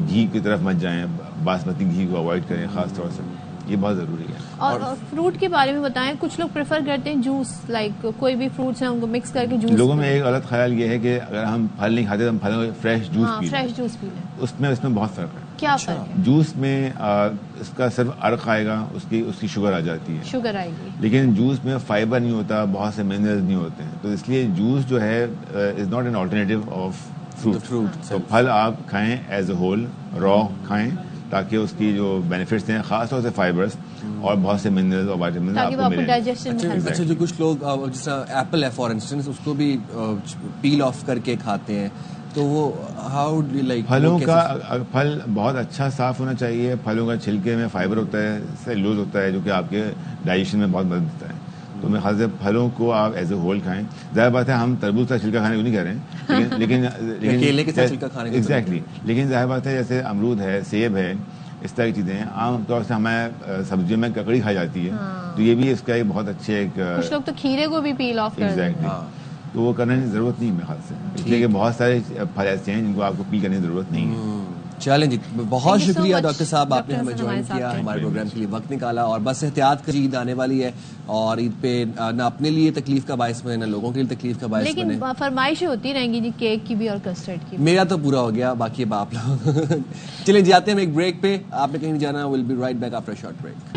گھی کی طرف مت جائیں, باسمتی گھی کو اوائڈ کریں خاص طور سے, یہ بہت ضروری ہے. اور فروٹ کے بارے میں بتائیں, کچھ لوگ پریفر کرتے ہیں جوس, لائک کوئی بھی فروٹس ہیں ان کو مکس کر کے جوس. لوگوں میں ایک غلط خیال یہ ہے کہ اگر ہم پھل نہیں کھاتے تو ہم پھلوں فریش جوس پی لیں. اس میں بہت فرق ہے. کیا فرق ہے؟ جوس میں اس کا صرف عرق آئے گا, اس کی شوگر آ جاتی ہے, شوگر آئے گی, لیکن جوس میں فائبر نہیں ہوتا, بہت سے منرلز نہیں ہوتے ہیں. تو اس لیے جوس جو ہے is not an alternative of fruit. تو پھل آپ کھائیں ایز اے ہول, را کھائیں, تاکہ اس کی جو بینیفٹس ہیں خاص طور سے فائبرس اور بہت سے منرلز اور وائٹامنز آپ کو ملیں. اچھا جو کچھ لوگ جس طرح ایپل ہے فار انسٹنس, اس کو بھی پیل آف کر کے کھاتے ہیں, تو وہ ہاؤ لائک پھلوں کا پھل بہت اچھا صاف ہونا چاہیے. پھلوں کا چھلکے میں فائبر ہوتا ہے, سیلولوز ہوتا ہے, جو کہ آپ کے ڈائجیشن میں بہت مدد دیتا ہے. تو میرے خیال سے پھلوں کو آپ ایز اے ہول کھائیں. ظاہر بات ہے ہم تربوز کا چھلکا کھانے کو نہیں کہہ رہے ہیں, لیکن کیلے کے چھلکا کھانے کو ایگزیکٹلی. لیکن ظاہر بات ہے جیسے امرود ہے, سیب ہے, اس طرح کی چیزیں ہیں. عام طور سے ہمارے سبزیوں میں ککڑی کھائی جاتی ہے, تو یہ بھی اس کا ایک بہت اچھے ایک, کچھ لوگ تو کھیرے کو بھی پیل آف کرتے ہیں, تو وہ کرنے کی ضرورت نہیں میرے خیال سے, اس لیے کہ بہت سارے پھل ایسے ہیں جن کو آپ کو پی کرنے کی ضرورت نہیں ہے. چلیں جی, بہت شکریہ ڈاکٹر صاحب, آپ نے ہمیں جوائن کیا, ہمارے پروگرام کے لیے وقت نکالا. اور بس احتیاط کر, عید آنے والی ہے اور عید پہ نہ اپنے لیے تکلیف کا باعث بنے نہ لوگوں کے لیے تکلیف کا باعث بنے. لیکن فرمائشیں ہوتی رہیں گی جی, کیک کی بھی اور کسٹرڈ کی. میرا تو پورا ہو گیا, باقی اب آپ لوگ. چلیں جاتے ہیں ایک بریک پہ, آپ نے کہیں جانا, will be right back after short break.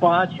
5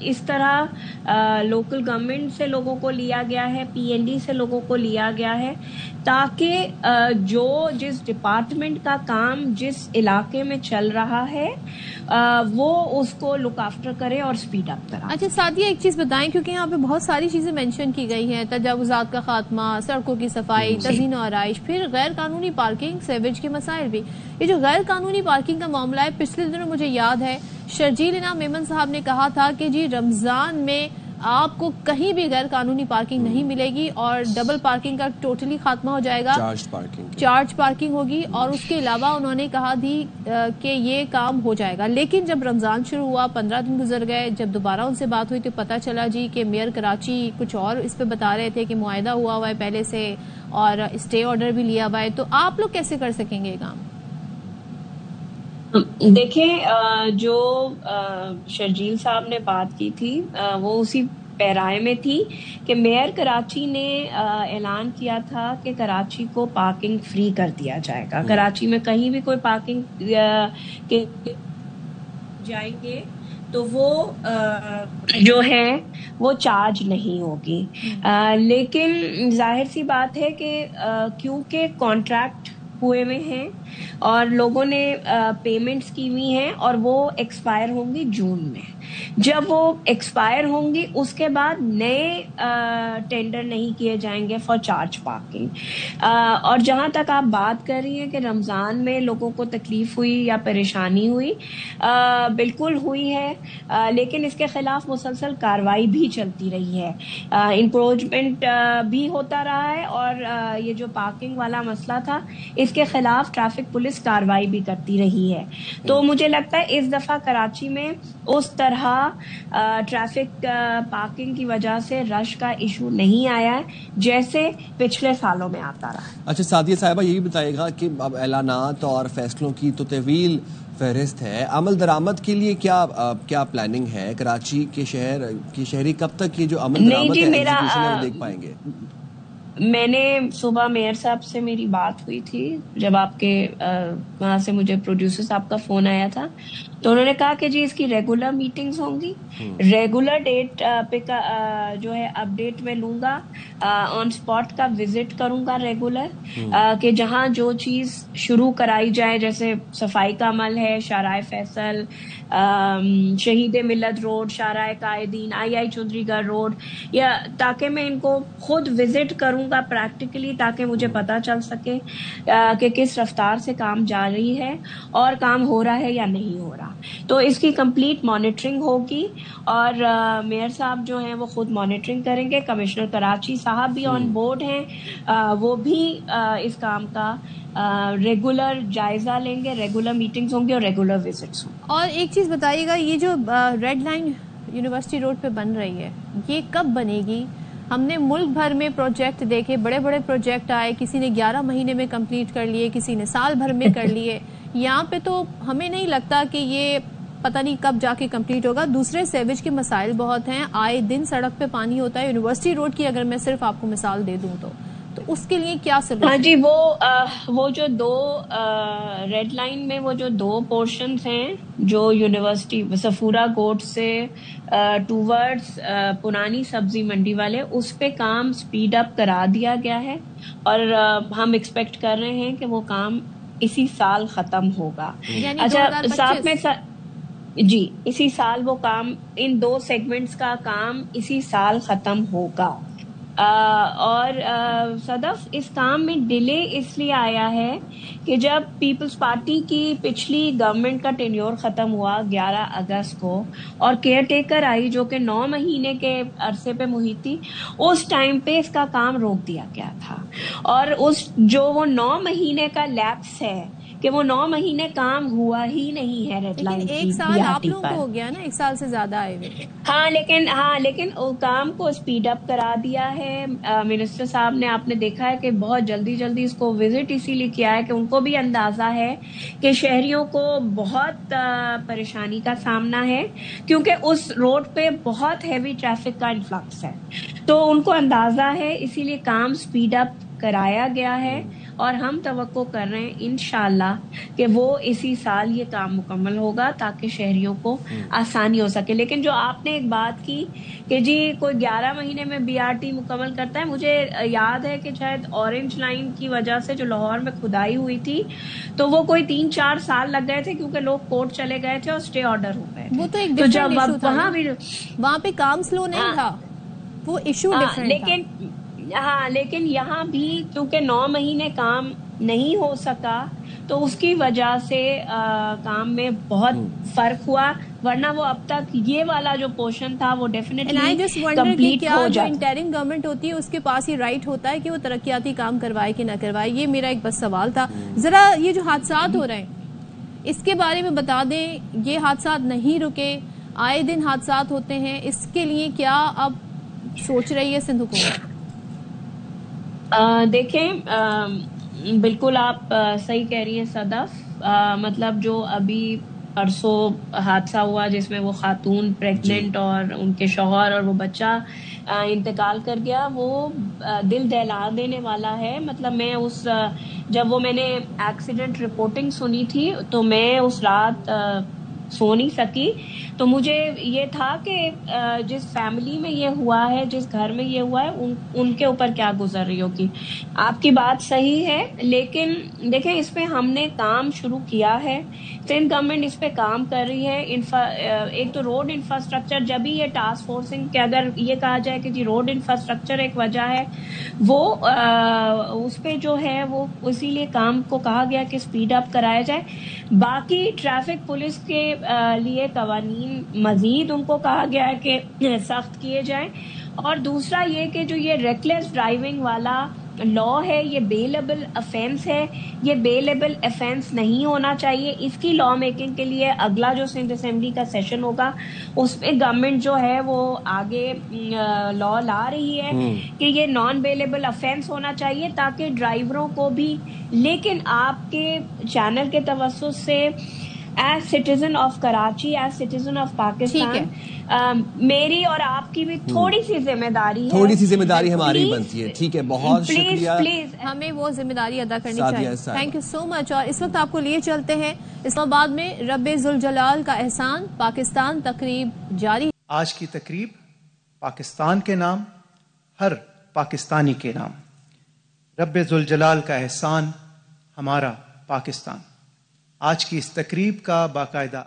اس طرح لوکل گورنمنٹ سے لوگوں کو لیا گیا ہے, PND سے لوگوں کو لیا گیا ہے, تاکہ جو جس ڈپارٹمنٹ کا کام جس علاقے میں چل رہا ہے وہ اس کو لک آفٹر کرے اور سپیڈ اپ کرے. اچھا سعدیہ ایک چیز بتائیں, کیونکہ یہاں پہ بہت ساری چیزیں مینشن کی گئی ہیں, تجاوزات کا خاتمہ, سڑکوں کی صفائی, تزئین و آرائش, پھر غیر قانونی پارکنگ, سیویج کے مسائل بھی. یہ جو غیر قانونی پارکنگ کا معاملہ ہے, پچھلے دنوں مجھے یاد ہے شرجیل انعام میمن صاحب نے کہا تھا کہ جی رمضان میں آپ کو کہیں بھی غیر قانونی پارکنگ نہیں ملے گی اور ڈبل پارکنگ کا ٹوٹلی خاتمہ ہو جائے گا, چارج پارکنگ ہوگی. اور اس کے علاوہ انہوں نے کہا تھی کہ یہ کام ہو جائے گا. لیکن جب رمضان شروع ہوا, 15 دن گزر گئے, جب دوبارہ ان سے بات ہوئی تو پتہ چلا جی کہ میئر کراچی کچھ اور اس پہ بتا رہے تھے کہ معاہدہ ہوا ہے پہلے سے اور اسٹے آرڈر بھی لیا ہوا ہے. تو آپ لوگ کیسے کر سکیں گے یہ کام؟ دیکھیں, جو شرجیل صاحب نے بات کی تھی وہ اسی پیرائے میں تھی کہ میئر کراچی نے اعلان کیا تھا کہ کراچی کو پارکنگ فری کر دیا جائے گا. کراچی میں کہیں بھی کوئی پارکنگ کے جائیں گے تو وہ جو ہے وہ چارج نہیں ہوگی. لیکن ظاہر سی بات ہے کہ کیونکہ کانٹریکٹ ہوئے ہوئے ہیں اور لوگوں نے پیمنٹس کی ہوئی ہیں اور وہ ایکسپائر ہوں گی جون میں. جب وہ ایکسپائر ہوں گی اس کے بعد نئے ٹینڈر نہیں کیے جائیں گے فار چارج پارکنگ. اور جہاں تک آپ بات کر رہی ہیں کہ رمضان میں لوگوں کو تکلیف ہوئی یا پریشانی ہوئی, بالکل ہوئی ہے, لیکن اس کے خلاف مسلسل کارروائی بھی چلتی رہی ہے, انکروچمنٹ بھی ہوتا رہا ہے, اور یہ جو پارکنگ والا مسئلہ تھا اس کے خلاف ٹریفک پولیس کارروائی بھی کرتی رہی ہے. تو مجھے لگتا ہے اس دفعہ کراچی میں اس طرح ٹریفک پارکنگ کی وجہ سے رش کا ایشو نہیں آیا ہے جیسے پچھلے سالوں میں آتا رہا. اچھا سعدیہ صاحبہ یہ بھی بتائے گا کہ اب اعلانات اور فیصلوں کی تو طویل فہرست ہے, عمل درآمد کے لیے کیا پلاننگ ہے؟ کراچی کے شہری کب تک یہ جو عمل درآمد ہے وہ دیکھ پائیں گے؟ میں نے صبح میئر صاحب سے میری بات ہوئی تھی جب آپ کے وہاں سے مجھے پروڈیوسر صاحب کا فون آیا تھا, تو انہوں نے کہا کہ جی اس کی ریگولر میٹنگز ہوں گی, ریگولر ڈیٹ پہ جو ہے اپ ڈیٹ میں لوں گا, آن اسپاٹ کا وزٹ کروں گا ریگولر, کہ جہاں جو چیز شروع کرائی جائے, جیسے صفائی کا عمل ہے, شاہراہ فیصل, شہید ملت روڈ, شاہراہ قائدین, آئی چودھری گڑھ روڈ, یا تاکہ میں ان کو خود وزٹ کروں گا پریکٹیکلی, تاکہ مجھے پتہ چل سکے کہ کس رفتار سے کام جا رہی ہے اور کام ہو رہا ہے یا نہیں ہو رہا. تو اس کی کمپلیٹ مانیٹرنگ ہوگی, اور میئر صاحب جو ہیں وہ خود مانیٹرنگ کریں گے, کمشنر کراچی صاحب بھی آن بورڈ ہیں, وہ بھی اس کام کا ریگولر جائزہ لیں گے, ریگولر میٹنگز ہوں گی اور ریگولر وزٹس ہوں. اور ایک چیز بتائیے گا, یہ جو ریڈ لائن یونیورسٹی روڈ پہ بن رہی ہے یہ کب بنے گی؟ ہم نے ملک بھر میں پروجیکٹ دیکھے, بڑے بڑے پروجیکٹ آئے, کسی نے 11 مہینے میں کمپلیٹ کر لیے, کسی نے سال بھر میں کر لیے. یہاں پہ تو ہمیں نہیں لگتا کہ یہ پتہ نہیں کب جا کے کمپلیٹ ہوگا. دوسرے سیویج کے مسائل بہت ہیں, آئے دن سڑک پہ پانی ہوتا ہے. یونیورسٹی روڈ کی اگر میں صرف آپ کو مثال دے دوں تو اس کے لیے کیا سلوشن؟ ہاں جی, وہ جو دو ریڈ لائن میں وہ جو 2 پورشنز ہیں جو یونیورسٹی صفورہ گوٹ سے ٹوورڈز پرانی سبزی منڈی والے, اس پہ کام سپیڈ اپ کرا دیا گیا ہے, اور ہم ایکسپیکٹ کر رہے ہیں کہ وہ کام اسی سال ختم ہوگا. اچھا, ساتھ میں جی اسی سال وہ کام, ان 2 سیگمنٹس کا کام اسی سال ختم ہوگا. اور صدف, اس کام میں ڈیلے اس لیے آیا ہے کہ جب پیپلز پارٹی کی پچھلی گورنمنٹ کا ٹینیور ختم ہوا 11 اگست کو, اور کیئر ٹیکر آئی جو کہ 9 مہینے کے عرصے پہ محیط تھی, اس ٹائم پہ اس کا کام روک دیا گیا تھا. اور جو وہ 9 مہینے کا لیپس ہے کہ وہ 9 مہینے کام ہوا ہی نہیں ہے ریڈ لائن. ایک سال آپ لوگوں کو ہو گیا نا, 1 سال سے زیادہ آئے ہوئے. ہاں لیکن کام کو اسپیڈ اپ کرا دیا ہے منسٹر صاحب نے. آپ نے دیکھا ہے کہ بہت جلدی اس کو وزٹ اسی لیے کیا ہے کہ ان کو بھی اندازہ ہے کہ شہریوں کو بہت پریشانی کا سامنا ہے, کیونکہ اس روڈ پہ بہت ہیوی ٹریفک کا انفلکس ہے. تو ان کو اندازہ ہے, اسی لیے کام اسپیڈ اپ کرایا گیا ہے. اور ہم توقع کر رہے ہیں انشاءاللہ کہ وہ اسی سال یہ کام مکمل ہوگا تاکہ شہریوں کو آسانی ہو سکے. لیکن جو آپ نے ایک بات کی کہ جی کوئی 11 مہینے میں BRT مکمل کرتا ہے، مجھے یاد ہے کہ شاید اورنج لائن کی وجہ سے جو لاہور میں کھدائی ہوئی تھی تو وہ کوئی 3-4 سال لگ گئے تھے کیونکہ لوگ کورٹ چلے گئے تھے اور اسٹے آرڈر ہو گئے. وہ تو ایک ڈفرینٹ ایشو تھا، وہاں پہ کام سلو نہیں تھا، وہ ایشو ڈفرینٹ تھا. لیکن یہاں بھی کیونکہ 9 مہینے کام نہیں ہو سکا تو اس کی وجہ سے کام میں بہت فرق ہوا، ورنہ وہ اب تک یہ والا جو پورشن تھا وہ ڈیفینیٹلی کمپلیٹ ہو جاتا. انٹرم گورنمنٹ ہوتی ہے اس کے پاس یہ رائٹ ہوتا ہے کہ وہ ترقیاتی کام کروائے کہ نہ کروائے. یہ میرا ایک بس سوال تھا. ذرا یہ جو حادثات ہو رہے ہیں اس کے بارے میں بتا دیں. یہ حادثات نہیں رکے، آئے دن حادثات ہوتے ہیں، اس کے لیے کیا اب سوچ رہی ہے سندھ حکومت؟ دیکھیں بالکل آپ صحیح کہہ رہی ہیں صدف. مطلب جو ابھی پرسوں حادثہ ہوا جس میں وہ خاتون پریگننٹ اور ان کے شوہر اور وہ بچہ انتقال کر گیا، وہ دل دہلا دینے والا ہے. مطلب میں جب میں نے ایکسیڈنٹ رپورٹنگ سنی تھی تو میں اس رات سو نہیں سکی. تو مجھے یہ تھا کہ جس فیملی میں یہ ہوا ہے، جس گھر میں یہ ہوا ہے، ان کے اوپر کیا گزر رہی ہوگی. آپ کی بات صحیح ہے، لیکن دیکھیں اس پہ ہم نے کام شروع کیا ہے. سندھ گورنمنٹ اس پہ کام کر رہی ہے. ایک تو روڈ انفراسٹرکچر، جب بھی یہ ٹاسک فورسنگ کہ اگر یہ کہا جائے کہ جی روڈ انفراسٹرکچر ایک وجہ ہے، وہ اس پہ جو ہے وہ اسی لیے کام کو کہا گیا کہ سپیڈ اپ کرایا جائے. باقی ٹریفک پولیس کے لیے قوانین مزید ان کو کہا گیا ہے کہ سخت کیے جائیں. اور دوسرا یہ کہ جو یہ ریکلیس ڈرائیونگ والا لا ہے یہ بیلیبل افینس ہے، یہ بیلیبل افینس نہیں ہونا چاہیے. اس کی لا میکنگ کے لیے اگلا جو سندھ اسمبلی کا سیشن ہوگا اس پہ گورنمنٹ جو ہے وہ آگے لا لا رہی ہے کہ یہ نان بیلیبل افینس ہونا چاہیے تاکہ ڈرائیوروں کو بھی. لیکن آپ کے چینل کے توسط سے as citizen of Karachi, as citizen of Pakistan, میری اور آپ کی بھی تھوڑی سی ذمہ داری ہماری بنتی ہے. ٹھیک ہے، بہت شکریہ. پلیز ہمیں وہ ذمہ داری ادا کرنی چاہیے. تھینک یو سو مچ. اور اس وقت آپ کو لیے چلتے ہیں اسلام آباد میں رب ذوالجلال کا احسان پاکستان تقریب جاری. آج کی تقریب پاکستان کے نام، ہر پاکستانی کے نام. رب ذوالجلال کا احسان، ہمارا پاکستان. آج کی اس تقریب کا باقاعدہ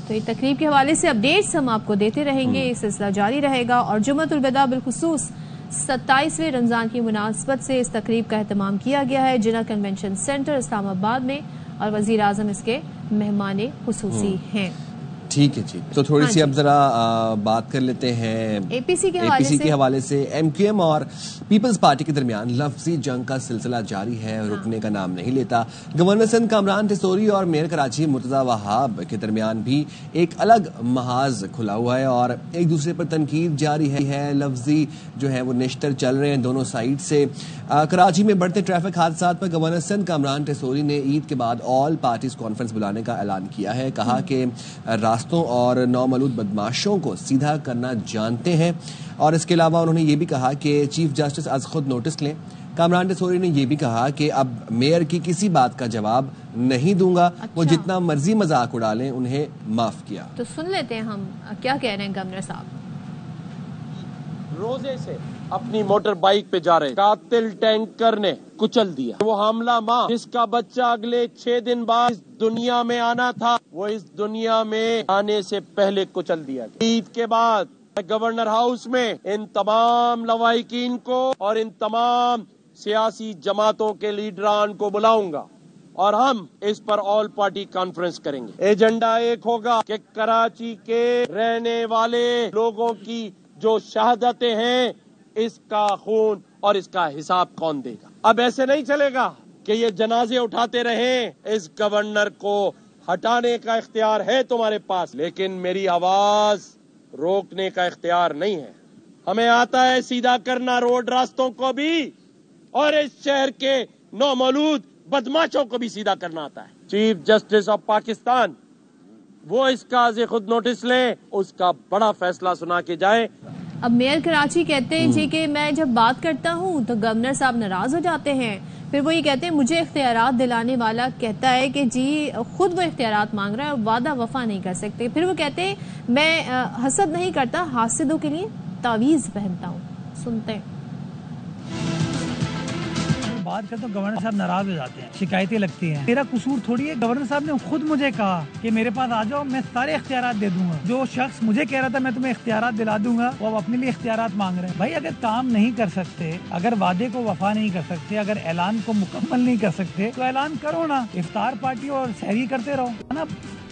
تو یہ تقریب کے حوالے سے اپڈیٹس ہم آپ کو دیتے رہیں گے. یہ سلسلہ جاری رہے گا. اور جمعۃ الوداع بالخصوص 27ویں رمضان کی مناسبت سے اس تقریب کا اہتمام کیا گیا ہے جنہ کنونشن سینٹر اسلام آباد میں، اور وزیر اعظم اس کے مہمان خصوصی ہیں. ٹھیک ہے جی، تو تھوڑی سی اب ذرا بات کر لیتے ہیں اے پی سی کے حوالے سے. ایم کیو ایم اور پیپلز پارٹی کے درمیان لفظی جنگ کا سلسلہ جاری ہے، رکنے کا نام نہیں لیتا. گورنر سندھ کامران ٹیسوری اور میئر کراچی مرتضی وہاب کے درمیان بھی ایک الگ محاذ کھلا ہوا ہے اور ایک دوسرے پر تنقید جاری ہے. لفظی جو ہے وہ نشتر چل رہے ہیں دونوں سائڈ سے. کراچی میں بڑھتے ٹریفک حادثات پر گورنر سندھ کامران ٹیسوری نے عید کے بعد آل پارٹیز کانفرنس بلانے کا اعلان کیا ہے. کہا کہ راستوں اور نومولود بدماشوں کو سیدھا کرنا جانتے ہیں. اور اس کے علاوہ انہوں نے یہ بھی کہا کہ چیف جسٹس از خود نوٹس لیں. کامران ٹیسوری نے یہ بھی کہا کہ اب میئر کی کسی بات کا جواب نہیں دوں گا. وہ جتنا مرضی مذاق اڑا لیں، انہیں معاف کیا. تو سن لیتے ہیں ہم کیا کہہ رہے ہیں گورنر صاحب. روزے سے اپنی موٹر بائک پہ جا رہے قاتل ٹینکر نے کچل دیا. وہ حاملہ ماں جس کا بچہ اگلے 6 دن بعد اس دنیا میں آنا تھا، وہ اس دنیا میں آنے سے پہلے کچل دیا گیا. عید کے بعد گورنر ہاؤس میں ان تمام لواحقین کو اور ان تمام سیاسی جماعتوں کے لیڈران کو بلاؤں گا اور ہم اس پر آل پارٹی کانفرنس کریں گے. ایجنڈا ایک ہوگا کہ کراچی کے رہنے والے لوگوں کی جو شہادتیں ہیں اس کا خون اور اس کا حساب کون دے گا. اب ایسے نہیں چلے گا کہ یہ جنازے اٹھاتے رہیں. اس گورنر کو ہٹانے کا اختیار ہے تمہارے پاس، لیکن میری آواز روکنے کا اختیار نہیں ہے. ہمیں آتا ہے سیدھا کرنا روڈ راستوں کو بھی، اور اس شہر کے نومولود بدماشوں کو بھی سیدھا کرنا آتا ہے. چیف جسٹس آف پاکستان وہ اس کا از خود نوٹس لیں، اس کا بڑا فیصلہ سنا کے جائیں. اب میئر کراچی کہتے ہیں جی کہ میں جب بات کرتا ہوں تو گورنر صاحب ناراض ہو جاتے ہیں. پھر وہ یہ کہتے ہیں مجھے اختیارات دلانے والا کہتا ہے کہ جی خود وہ اختیارات مانگ رہا ہے اور وعدہ وفا نہیں کر سکتے. پھر وہ کہتے ہیں میں حسد نہیں کرتا، حاسدوں کے لیے تعویذ پہنتا ہوں. سنتے ہیں. بات کرتے تو گورنر صاحب ناراض ہو جاتے ہیں، شکایتیں لگتی ہیں. میرا قصور تھوڑی ہے، گورنر صاحب نے خود مجھے کہا کہ میرے پاس آ جاؤ، میں سارے اختیارات دے دوں گا. جو شخص مجھے کہہ رہا تھا میں تمہیں اختیارات دلا دوں گا، وہ اب اپنے لیے اختیارات مانگ رہے ہیں. بھائی اگر کام نہیں کر سکتے، اگر وعدے کو وفا نہیں کر سکتے، اگر اعلان کو مکمل نہیں کر سکتے تو اعلان کرو نا، افطار پارٹی اور سحری کرتے رہو نا.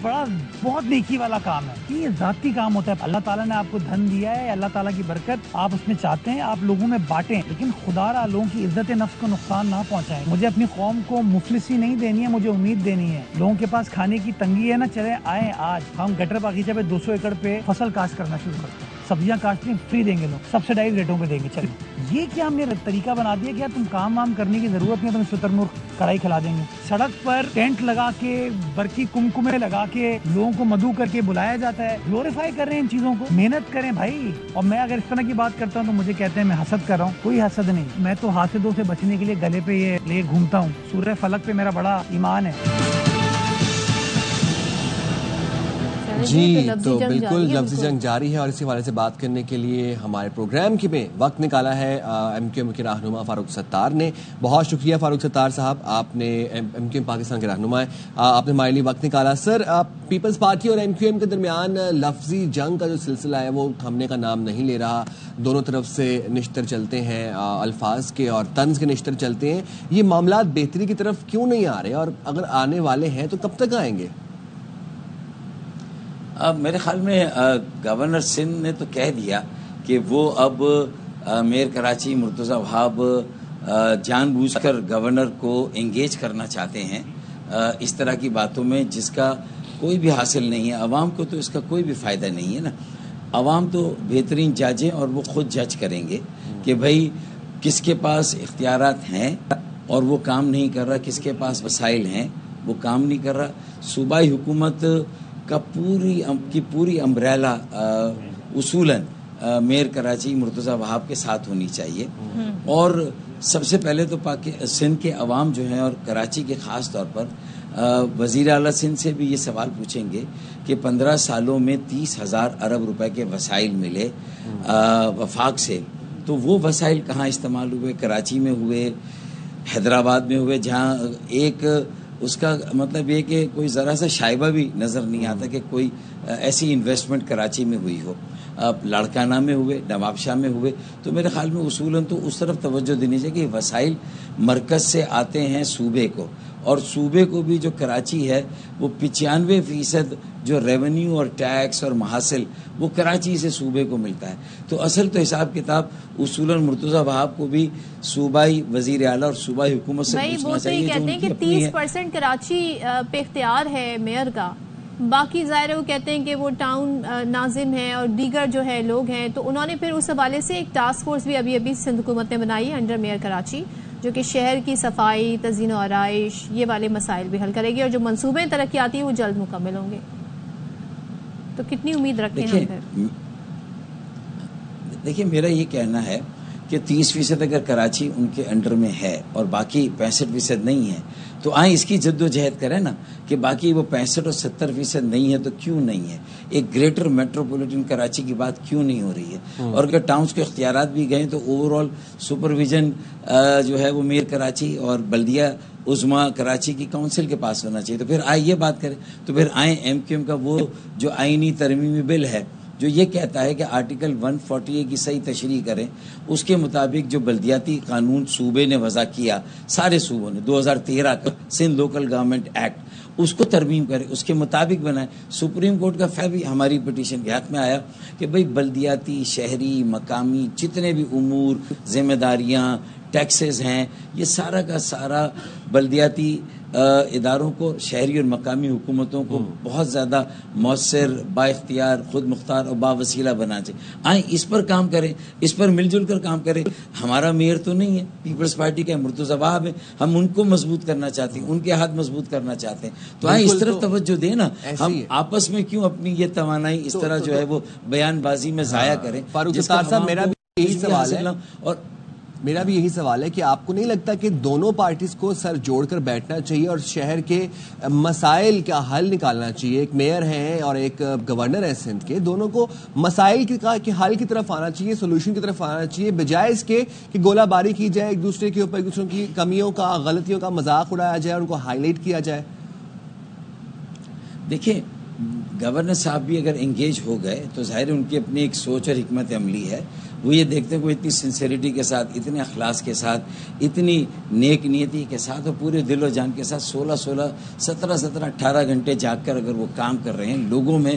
بڑا بہت نیکی والا کام ہے، یہ ذاتی کام ہوتا ہے. اللہ تعالیٰ نے آپ کو دھن دیا ہے، اللہ تعالیٰ کی برکت آپ اس میں چاہتے ہیں، آپ لوگوں میں بانٹیں، لیکن خدا را لوگوں کی عزت نفس کو نقصان نہ پہنچائیں. مجھے اپنی قوم کو مفلسی نہیں دینی ہے، مجھے امید دینی ہے. لوگوں کے پاس کھانے کی تنگی ہے نا، چلے آئیں آج ہم گٹر باغیچہ پہ 200 ایکڑ پہ فصل کاشت کرنا شروع کرتے ہیں. سبزیاں کاشتیں فری دیں گے لوگ، سبسڈائز ریٹوں پہ دیں گے. چلیں یہ کیا ہم نے طریقہ بنا دیا کہ تم کام وام کرنے کی ضرورت نہیں، تم شتر مرغ کڑھائی کھلا دیں گے. سڑک پر ٹینٹ لگا کے برقی کمکمے لگا کے لوگوں کو مدعو کر کے بلایا جاتا ہے. گلوریفائی کر رہے ہیں ان چیزوں کو. محنت کریں بھائی. اور میں اگر اس طرح کی بات کرتا ہوں تو مجھے کہتے ہیں میں حسد کر رہا ہوں. کوئی حسد نہیں. میں تو حاسدوں سے بچنے کے لیے گلے پہ یہ لے گھومتا ہوں. سورہ فلق پہ میرا بڑا ایمان ہے. جی تو بالکل لفظی جنگ جاری ہے، اور اسی حوالے سے بات کرنے کے لیے ہمارے پروگرام کے میں وقت نکالا ہے ایم کیو ایم کے رہنما فاروق ستار نے. بہت شکریہ فاروق ستار صاحب، آپ نے ایم کیو ایم پاکستان کے رہنما ہیں، آپ نے ہمارے لیے وقت نکالا. سر پیپلز پارٹی اور ایم کیو ایم کے درمیان لفظی جنگ کا جو سلسلہ ہے وہ تھمنے کا نام نہیں لے رہا. دونوں طرف سے نشتر چلتے ہیں، الفاظ کے اور طنز کے نشتر چلتے ہیں. یہ معاملات بہتری کی طرف کیوں نہیں آ رہے، اور اگر آنے والے ہیں تو کب تک آئیں گے؟ میرے خیال میں گورنر سندھ نے تو کہہ دیا کہ وہ اب میئر کراچی مرتضی وہاب جان بوجھ کر گورنر کو انگیج کرنا چاہتے ہیں اس طرح کی باتوں میں جس کا کوئی بھی حاصل نہیں ہے. عوام کو تو اس کا کوئی بھی فائدہ نہیں ہے نا. عوام تو بہترین جج ہیں اور وہ خود جج کریں گے کہ بھائی کس کے پاس اختیارات ہیں اور وہ کام نہیں کر رہا، کس کے پاس وسائل ہیں وہ کام نہیں کر رہا. صوبائی حکومت کا پوری امبریلا اصولاً میئر کراچی مرتضی وہاب کے ساتھ ہونی چاہیے. اور سب سے پہلے تو سندھ کے عوام جو ہیں اور کراچی کے خاص طور پر وزیر اعلیٰ سندھ سے بھی یہ سوال پوچھیں گے کہ 15 سالوں میں 30,000 ارب روپے کے وسائل ملے وفاق سے، تو وہ وسائل کہاں استعمال ہوئے؟ کراچی میں ہوئے، حیدرآباد میں ہوئے، جہاں ایک اس کا مطلب یہ کہ کوئی ذرا سا شائبہ بھی نظر نہیں آتا کہ کوئی ایسی انویسٹمنٹ کراچی میں ہوئی ہو. لاڑکانہ میں ہوئے، نواب شاہ میں ہوئے. تو میرے خیال میں اصولاً تو اس طرف توجہ دینی چاہیے کہ وسائل مرکز سے آتے ہیں صوبے کو، اور صوبے کو بھی جو کراچی ہے وہ 95% جو ریونیو اور ٹیکس اور محاصل وہ کراچی سے صوبے کو ملتا ہے. تو اصل تو حساب کتاب اصولاً مرتضی وہاب کو بھی صوبائی وزیر اعلیٰ اور صوبائی حکومت سے پوچھنا چاہیے. وہ کہتے ہیں کہ 30% کراچی پہ اختیار ہے میئر کا، باقی ظاہر ہے وہ کہتے ہیں کہ وہ ٹاؤن ناظم ہیں اور دیگر جو ہے لوگ ہیں. تو انہوں نے پھر اس حوالے سے ایک ٹاسک فورس بھی ابھی سندھ حکومت نے بنائی ہے انڈر میئر کراچی، جو کہ شہر کی صفائی، تزئین و آرائش، یہ والے مسائل بھی حل کرے گی، اور جو منصوبے ترقیاتی ہیں وہ جلد مکمل ہوں گے. تو کتنی امید رکھتے ہیں ہم؟ دیکھیے میرا یہ کہنا ہے کہ 30% اگر کراچی ان کے انڈر میں ہے اور باقی 65% نہیں ہے تو آئیں اس کی جد و جہد کریں نا کہ باقی وہ 65 اور 70% نہیں ہے تو کیوں نہیں ہے. ایک گریٹر میٹروپولیٹن کراچی کی بات کیوں نہیں ہو رہی ہے؟ اور اگر ٹاؤنز کے اختیارات بھی گئے تو اوور آل سپرویژن جو ہے وہ میئر کراچی اور بلدیہ عظما کراچی کی کونسل کے پاس ہونا چاہیے. تو پھر آئیں یہ بات کریں. تو پھر آئیں ایم کیو ایم کا وہ جو آئینی ترمیمی بل ہے جو یہ کہتا ہے کہ آرٹیکل 140 کی صحیح تشریح کریں، اس کے مطابق جو بلدیاتی قانون صوبے نے وضع کیا، سارے صوبوں نے 2013 کا سندھ لوکل گورنمنٹ ایکٹ، اس کو ترمیم کرے، اس کے مطابق بنائے. سپریم کورٹ کا بھی ہماری پٹیشن کے حق میں آیا کہ بھئی بلدیاتی، شہری، مقامی جتنے بھی امور، ذمہ داریاں، ٹیکسز ہیں، یہ سارا کا سارا بلدیاتی اداروں کو، شہری اور مقامی حکومتوں کو بہت زیادہ مؤثر، با اختیار، خود مختار اور با وسیلہ بنا چاہیے. آئیں اس پر کام کریں، اس پر مل جل کر کام کریں. ہمارا میئر تو نہیں ہے، پیپلز پارٹی کا مرتضی وہاب ہے، ہم ان کو مضبوط کرنا چاہتے ہیں، ان کے ہاتھ مضبوط کرنا چاہتے ہیں. تو آئیں اس طرف توجہ دیں نا. ہم آپس میں کیوں اپنی یہ توانائی اس طرح جو ہے وہ بیان بازی میں ضائع کریں. فاروق ستار صاحب میرا بھی یہی سوال ہے. اور میرا بھی یہی سوال ہے کہ آپ کو نہیں لگتا کہ دونوں پارٹیز کو سر جوڑ کر بیٹھنا چاہیے اور شہر کے مسائل کا حل نکالنا چاہیے؟ ایک میئر ہیں اور ایک گورنر ہے سندھ کے، دونوں کو مسائل کے حل کی طرف آنا چاہیے، سولوشن کی طرف آنا چاہیے، بجائے اس کے کہ گولہ باری کی جائے ایک دوسرے کے اوپر، ایک دوسرے کی کمیوں کا، غلطیوں کا مذاق اڑایا جائے، ان کو ہائی لائٹ کیا جائے۔ دیکھیں، گورنر صاحب بھی اگر انگیج ہو گئے تو ظاہر ہے ان کی اپنی ایک سوچ اور حکمت عملی ہے، وہ یہ دیکھتے ہیں کہ وہ اتنی سنسیریٹی کے ساتھ، اتنے اخلاص کے ساتھ، اتنی نیک نیتی کے ساتھ اور پورے دل و جان کے ساتھ 17 18 گھنٹے جاگ کر اگر وہ کام کر رہے ہیں، لوگوں میں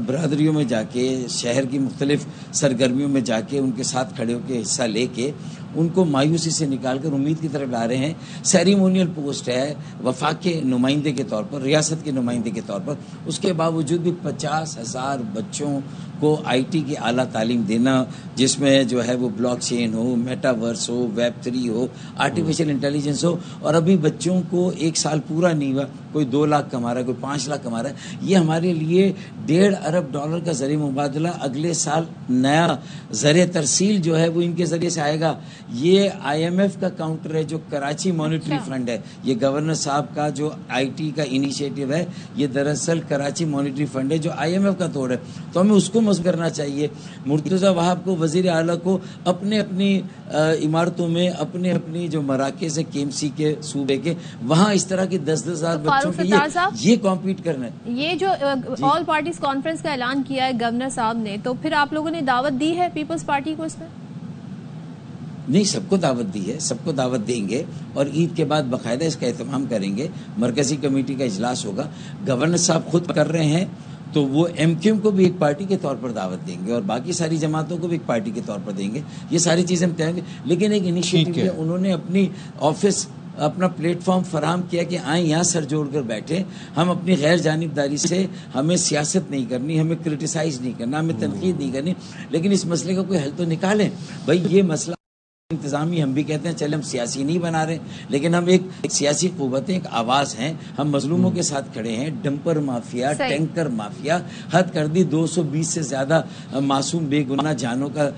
برادریوں میں جا کے، شہر کی مختلف سرگرمیوں میں جا کے ان کے ساتھ کھڑے ہو کے حصہ لے کے ان کو مایوسی سے نکال کر امید کی طرف لا رہے ہیں۔ سیریمونیل پوسٹ ہے وفاق کے نمائندے کے طور پر، ریاست کے نمائندے کے طور پر، اس کے باوجود بھی 50,000 بچوں کو آئی ٹی کی اعلیٰ تعلیم دینا، جس میں جو ہے وہ بلاک چین ہو، میٹاورس ہو، ویب 3 ہو، آرٹیفیشل انٹیلیجنس ہو، اور ابھی بچوں کو 1 سال پورا نہیں ہوا، کوئی 2 لاکھ کما رہا ہے، کوئی 5 لاکھ کما رہا ہے۔ یہ ہمارے لیے $1.5 ارب کا زرعی مبادلہ اگلے سال نیا زر ترسیل جو ہے وہ ان کے ذریعے سے آئے گا۔ یہ IMF کا کاؤنٹر ہے جو کراچی مانیٹری فنڈ ہے، یہ گورنر صاحب کا جو آئی ٹی کا انیشیٹو ہے، یہ دراصل کراچی مانیٹری فنڈ ہے جو IMF کا توڑ ہے، تو ہمیں اس کو مضبوط کرنا چاہیے۔ مرتضی وہاب کو، وزیر اعلیٰ کو اپنے اپنی عمارتوں میں اپنے اپنی جو مراکز ہے KMC کے صوبے کے، وہاں اس طرح کی 10,000 بچوں کے یہ کمپیٹ کرنا ہے۔ یہ جو آل پارٹیز کانفرنس کا اعلان کیا ہے گورنر صاحب نے، تو پھر آپ لوگوں نے دعوت دی ہے پیپلز پارٹی کو اس میں؟ نہیں، سب کو دعوت دی ہے، سب کو دعوت دیں گے، اور عید کے بعد باقاعدہ اس کا اہتمام کریں گے۔ مرکزی کمیٹی کا اجلاس ہوگا، گورنر صاحب خود کر رہے ہیں تو وہ MQM کو بھی ایک پارٹی کے طور پر دعوت دیں گے اور باقی ساری جماعتوں کو بھی ایک پارٹی کے طور پر دیں گے۔ یہ ساری چیزیں ہم طے ہوں گے، لیکن ایک انیشیٹو ہے، انہوں نے اپنی آفس، اپنا پلیٹ فارم فراہم کیا کہ آئیں یہاں سر جوڑ کر بیٹھے، ہم اپنی غیر جانبداری سے، ہمیں سیاست نہیں کرنی، ہمیں کرٹیسائز نہیں کرنا، ہمیں تنقید نہیں کرنی، لیکن اس مسئلے کا کوئی حل تو نکالیں۔ بھائی یہ مسئلہ انتظامی، ہم بھی کہتے ہیں چلے ہم سیاسی نہیں بنا رہے، لیکن ہم ایک سیاسی قوت ہیں، ایک آواز ہیں، ہم مظلوموں کے ساتھ کھڑے ہیں۔ ڈمپر مافیا، ٹینکر مافیا حد کر دی، 220 سے زیادہ معصوم بے گناہ جانوں کا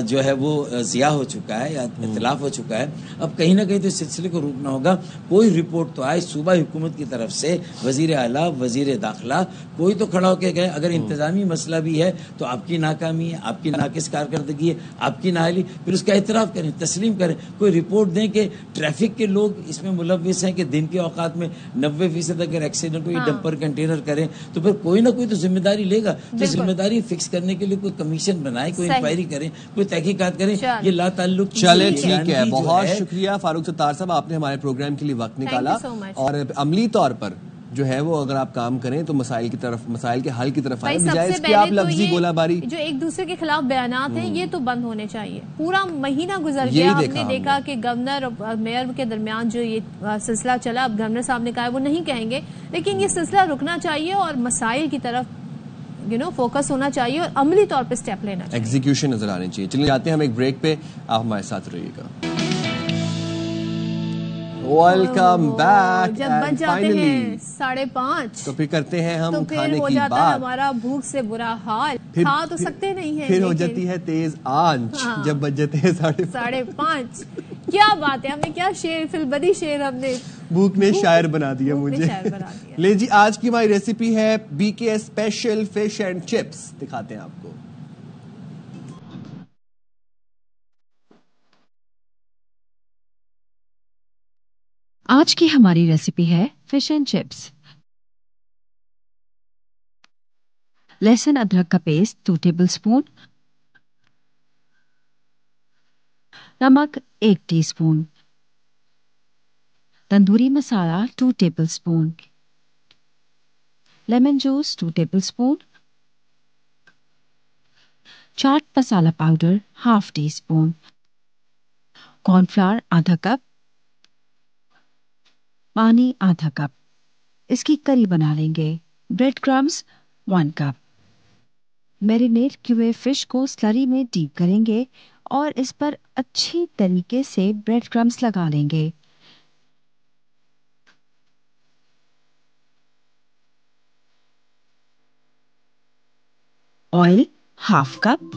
جو ہے وہ ضیاع ہو چکا ہے یا اتلاف ہو چکا ہے۔ اب کہیں نہ کہیں تو اس سلسلے کو روکنا ہوگا۔ کوئی رپورٹ تو آئے صوبہ حکومت کی طرف سے، وزیر اعلیٰ، وزیر داخلہ، کوئی تو کھڑا ہو کے گئے اگر انتظامی مسئلہ بھی ہے تو آپ کی ناکامی ہے، آپ کی ناقص کارکردگی ہے، آپ کی نااہلی، پھر اس کا اعتراف کریں، تسلیم کریں، کوئی رپورٹ دیں کہ ٹریفک کے لوگ اس میں ملوث ہیں کہ دن کے اوقات میں 90% اگر ایکسیڈنٹ ہو یہ ڈمپر کنٹینر کریں، تو پھر کوئی نہ کوئی تو ذمہ داری لے گا۔ تو ذمہ داری فکس کرنے کے لیے کوئی کمیشن بنائے، کوئی انکوائری کریں، کوئی تحقیقات کریں، یہ لا تعلق۔ چلے ٹھیک ہے، بہت شکریہ فاروق ستار صاحب، آپ نے ہمارے پروگرام کے لیے وقت نکالا، اور عملی طور پر جو ہے وہ اگر آپ کام کریں تو مسائل کے حل کی طرف آئیں، بجائے اس کے آپ لفظی گولہ باری جو ایک دوسرے کے خلاف بیانات ہیں یہ تو بند ہونے چاہیے۔ پورا مہینہ گزر گیا، ہم نے دیکھا کہ گورنر اور میئر کے درمیان جو یہ سلسلہ چلا، اب گورنر صاحب نے کہا وہ نہیں کہیں گے، لیکن یہ سلسلہ رکنا چاہیے اور مسائل کی طرف فوکس ہونا چاہیے اور عملی طور پہ سٹیپ لینا چاہیے، ایگزیکیوشن نظر آنی چاہیے۔ چلیے جاتے ہیں ہم ایک بریک پہ، آپ ہمارے ساتھ رہیے گا۔ Welcome back. جب بن جاتے ہیں 5:30 تو پھر کرتے ہیں ہم تو کھانے پھر ہو کی جاتا ہے بات، ہمارا بھوک سے برا حال، کھا تو سکتے نہیں ہیں، پھر ہو جاتی ہے تیز آنچ جب بج جاتے ہیں 5:30۔ کیا بات ہے، ہم نے کیا شعر، فی البدی شعر ہم نے، بھوک نے شاعر بنا دیا مجھے۔ لے جی، آج کی ہماری ریسیپی ہے BK special fish and chips, دکھاتے ہیں آپ کو۔ آج کی ہماری ریسیپی ہے فش اینڈ چپس۔ لہسن ادرک کا پیسٹ 2 ٹیبل اسپون، نمک 1 teaspoon, tandoori masala 2 tablespoon, lemon juice 2 tablespoon, chaat masala powder 1/2 teaspoon, cornflour آدھا کپ، پانی آدھا کپ۔ اس کی کری بنا لیں گے۔ Bread کرمز 1 cup. میرینیٹ کیے ہوئے فش کو سلری میں ڈیپ کریں گے اور اس پر اچھی طریقے سے بریڈ کرمز لگا لیں گے۔ آئل 1/2 کپ،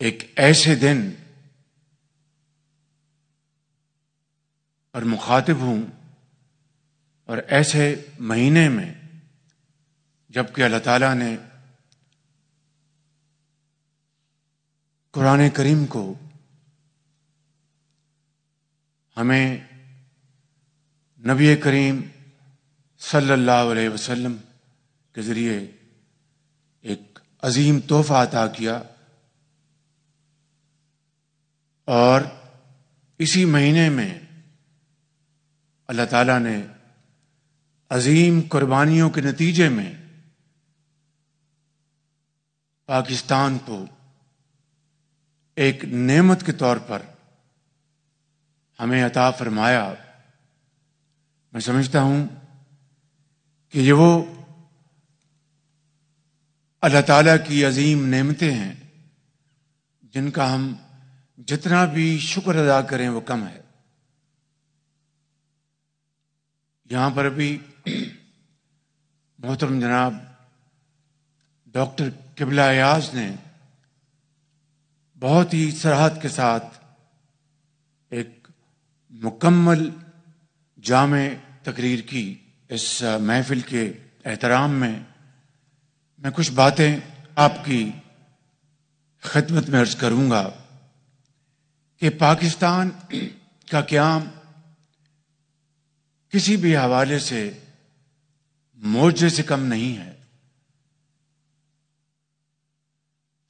ایک ایسے دن اور مخاطب ہوں اور ایسے مہینے میں جبکہ اللہ تعالیٰ نے قرآن کریم کو ہمیں نبی کریم صلی اللہ علیہ وسلم کے ذریعے ایک عظیم تحفہ عطا کیا، اور اسی مہینے میں اللہ تعالیٰ نے عظیم قربانیوں کے نتیجے میں پاکستان کو ایک نعمت کے طور پر ہمیں عطا فرمایا۔ میں سمجھتا ہوں کہ یہ وہ اللہ تعالیٰ کی عظیم نعمتیں ہیں جن کا ہم جتنا بھی شکر ادا کریں وہ کم ہے۔ یہاں پر بھی محترم جناب ڈاکٹر قبلہ ایاز نے بہت ہی صراحت کے ساتھ ایک مکمل جامع تقریر کی۔ اس محفل کے احترام میں کچھ باتیں آپ کی خدمت میں عرض کروں گا کہ پاکستان کا قیام کسی بھی حوالے سے معجزے سے کم نہیں ہے۔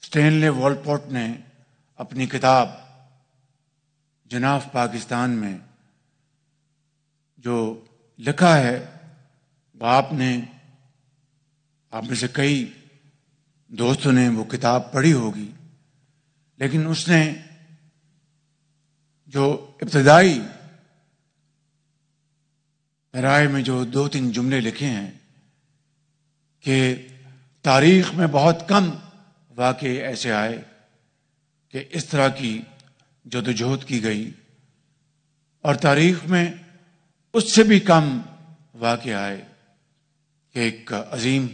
اسٹینلے والپورٹ نے اپنی کتاب جناح پاکستان میں جو لکھا ہے وہ آپ میں سے کئی دوستوں نے وہ کتاب پڑھی ہوگی، لیکن اس نے جو ابتدائی رائے میں جو 2-3 جملے لکھے ہیں کہ تاریخ میں بہت کم واقعے ایسے آئے کہ اس طرح کی جدوجہد کی گئی، اور تاریخ میں اس سے بھی کم واقعے آئے کہ ایک عظیم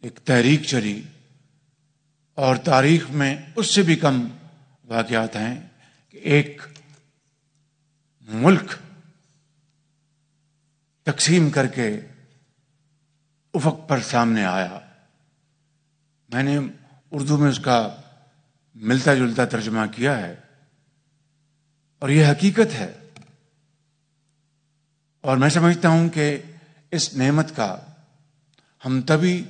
ایک تحریک چلی، اور تاریخ میں اس سے بھی کم واقعات ہیں کہ ایک ملک تقسیم کر کے افق پر سامنے آیا۔ میں نے اردو میں اس کا ملتا جلتا ترجمہ کیا ہے، اور یہ حقیقت ہے، اور میں سمجھتا ہوں کہ اس نعمت کا ہم تبھی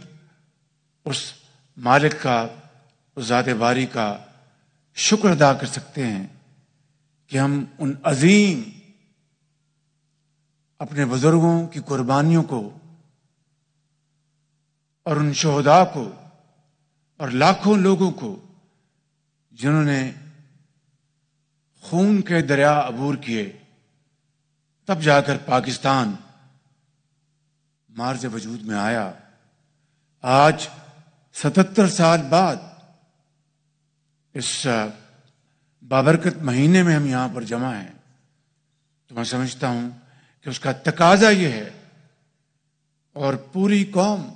اس مالک کا، اس ذات باری کا شکر ادا کر سکتے ہیں کہ ہم ان عظیم اپنے بزرگوں کی قربانیوں کو اور ان شہداء کو اور لاکھوں لوگوں کو جنہوں نے خون کے دریا عبور کیے، تب جا کر پاکستان مارز وجود میں آیا۔ آج 77 سال بعد اس بابرکت مہینے میں ہم یہاں پر جمع ہیں، تو میں سمجھتا ہوں کہ اس کا تقاضا یہ ہے، اور پوری قوم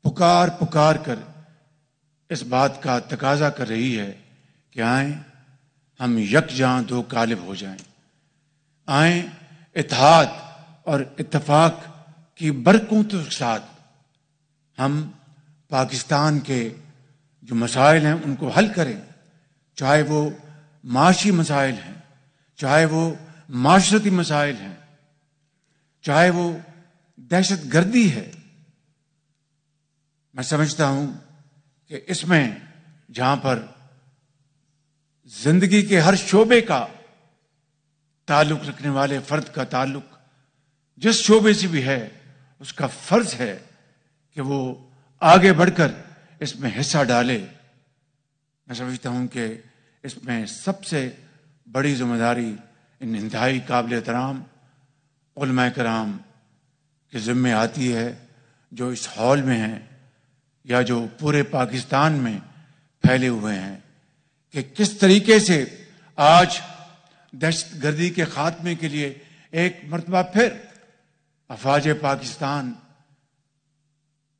پکار پکار کر اس بات کا تقاضا کر رہی ہے کہ آئیں ہم یکجاں دو قالب ہو جائیں، آئیں اتحاد اور اتفاق کی برکتوں کے ساتھ ہم پاکستان کے جو مسائل ہیں ان کو حل کریں، چاہے وہ معاشی مسائل ہیں، چاہے وہ معاشرتی مسائل ہیں، چاہے وہ دہشت گردی ہے۔ میں سمجھتا ہوں کہ اس میں جہاں پر زندگی کے ہر شعبے کا تعلق رکھنے والے فرد کا تعلق جس شعبے سے بھی ہے، اس کا فرض ہے کہ وہ آگے بڑھ کر اس میں حصہ ڈالے۔ میں سمجھتا ہوں کہ اس میں سب سے بڑی ذمہ داری ان انتہائی قابل احترام علماء کرام کے ذمے آتی ہے، جو اس ہال میں ہیں یا جو پورے پاکستان میں پھیلے ہوئے ہیں، کہ کس طریقے سے آج دہشت گردی کے خاتمے کے لیے ایک مرتبہ پھر افواج پاکستان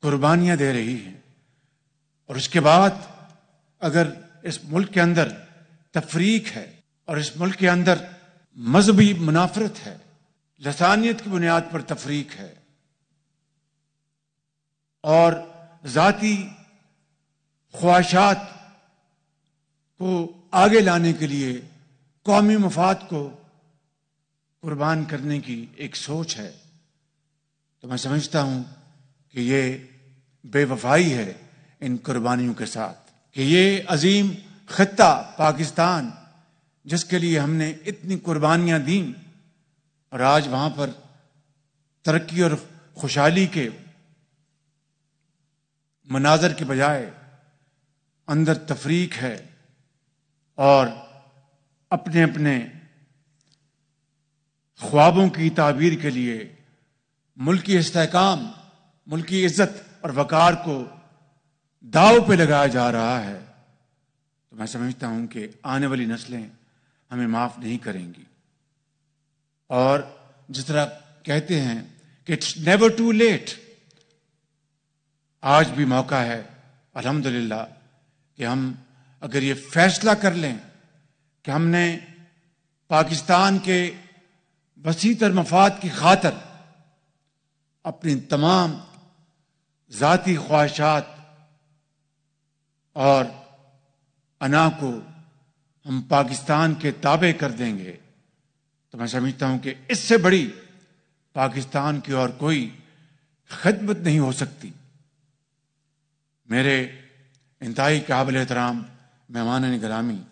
قربانیاں دے رہی ہیں، اور اس کے بعد اگر اس ملک کے اندر تفریق ہے اور اس ملک کے اندر مذہبی منافرت ہے، لسانیت کی بنیاد پر تفریق ہے اور ذاتی خواہشات کو آگے لانے کے لیے قومی مفاد کو قربان کرنے کی ایک سوچ ہے، تو میں سمجھتا ہوں کہ یہ بے وفائی ہے ان قربانیوں کے ساتھ، کہ یہ عظیم خطہ پاکستان جس کے لیے ہم نے اتنی قربانیاں دیں اور آج وہاں پر ترقی اور خوشحالی کے مناظر کے بجائے اندر تفریق ہے اور اپنے اپنے خوابوں کی تعبیر کے لیے ملکی استحکام، ملکی عزت اور وقار کو داؤ پہ لگایا جا رہا ہے، تو میں سمجھتا ہوں کہ آنے والی نسلیں ہمیں معاف نہیں کریں گی۔ اور جس طرح کہتے ہیں کہ اٹس نیور ٹو لیٹ، آج بھی موقع ہے الحمدللہ کہ ہم اگر یہ فیصلہ کر لیں کہ ہم نے پاکستان کے وسیع تر مفاد کی خاطر اپنی تمام ذاتی خواہشات اور انا کو ہم پاکستان کے تابع کر دیں گے، تو میں سمجھتا ہوں کہ اس سے بڑی پاکستان کی اور کوئی خدمت نہیں ہو سکتی۔ میرے انتہائی قابل احترام مہمان گرامی،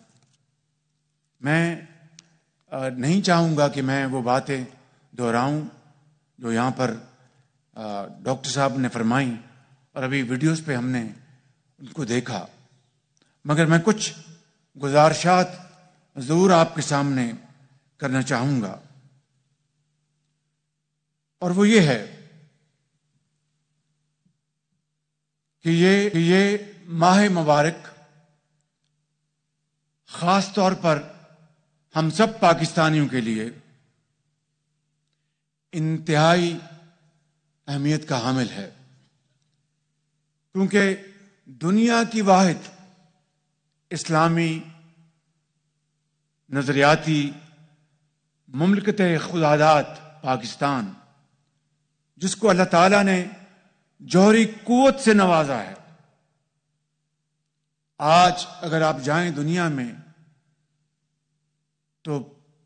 میں نہیں چاہوں گا کہ میں وہ باتیں دہراؤں جو یہاں پر ڈاکٹر صاحب نے فرمائیں اور ابھی ویڈیوز پہ ہم نے ان کو دیکھا، مگر میں کچھ گزارشات ضرور آپ کے سامنے کرنا چاہوں گا، اور وہ یہ ہے کہ یہ ماہ مبارک خاص طور پر ہم سب پاکستانیوں کے لیے انتہائی اہمیت کا حامل ہے، کیونکہ دنیا کی واحد اسلامی نظریاتی مملکت خداداد پاکستان، جس کو اللہ تعالیٰ نے جوہری قوت سے نوازا ہے، آج اگر آپ جائیں دنیا میں تو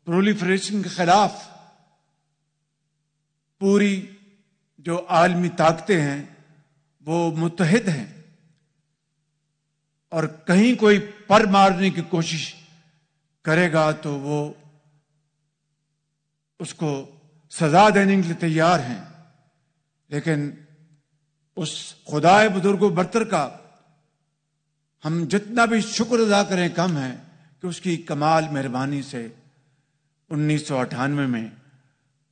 پرولیفریشن کے خلاف پوری جو عالمی طاقتیں ہیں وہ متحد ہیں، اور کہیں کوئی پر مارنے کی کوشش کرے گا تو وہ اس کو سزا دینے کے لیے تیار ہیں، لیکن اس خدائے بزرگ و برتر کا ہم جتنا بھی شکر ادا کریں کم ہے کہ اس کی کمال مہربانی سے 1998 میں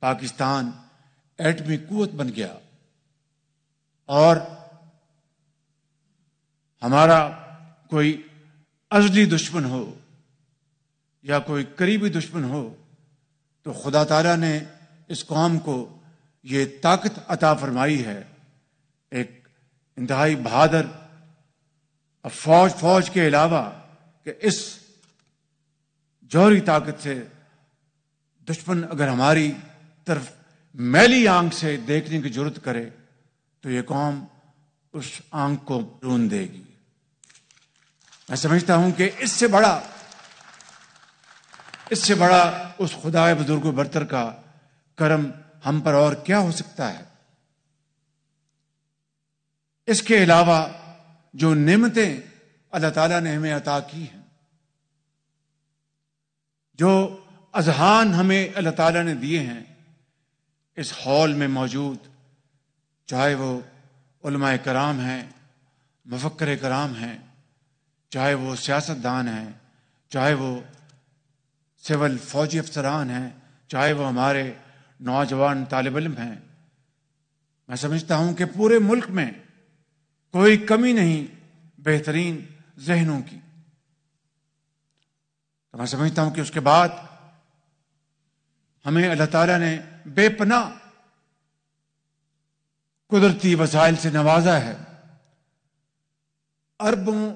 پاکستان ایٹمی قوت بن گیا، اور ہمارا کوئی ازلی دشمن ہو یا کوئی قریبی دشمن ہو تو خدا تعالیٰ نے اس قوم کو یہ طاقت عطا فرمائی ہے، ایک انتہائی بہادر فوج کے علاوہ، کہ اس جوہری طاقت سے دشمن اگر ہماری طرف میلی آنکھ سے دیکھنے کی جرت کرے تو یہ قوم اس آنکھ کو رون دے گی۔ میں سمجھتا ہوں کہ اس سے بڑا اس خدائے بزرگ و برتر کا کرم ہم پر اور کیا ہو سکتا ہے۔ اس کے علاوہ جو نعمتیں اللہ تعالیٰ نے ہمیں عطا کی ہیں، جو اذہان ہمیں اللہ تعالیٰ نے دیے ہیں اس ہال میں موجود، چاہے وہ علماء کرام ہیں، مفکر کرام ہیں، چاہے وہ سیاستدان ہیں، چاہے وہ سول فوجی افسران ہیں، چاہے وہ ہمارے نوجوان طالب علم ہیں، میں سمجھتا ہوں کہ پورے ملک میں کوئی کمی نہیں بہترین ذہنوں کی۔ تو میں سمجھتا ہوں کہ اس کے بعد ہمیں اللہ تعالیٰ نے بے پناہ قدرتی وسائل سے نوازا ہے، اربوں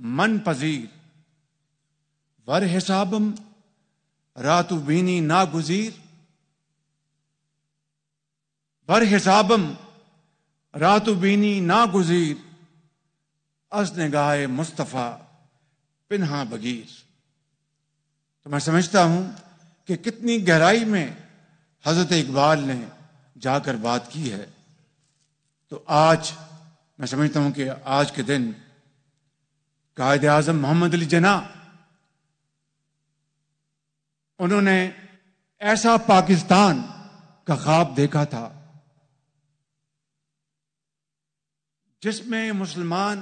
من پذیر ور حسابم راتو بینی ناگزیر ور حسابم راتو بینی ناگزیر از نگاہ مصطفیٰ پنہا بگیر. تو میں سمجھتا ہوں کہ کتنی گہرائی میں حضرت اقبال نے جا کر بات کی ہے. تو آج میں سمجھتا ہوں کہ آج کے دن قائد اعظم محمد علی جناح انہوں نے ایسا پاکستان کا خواب دیکھا تھا جس میں مسلمان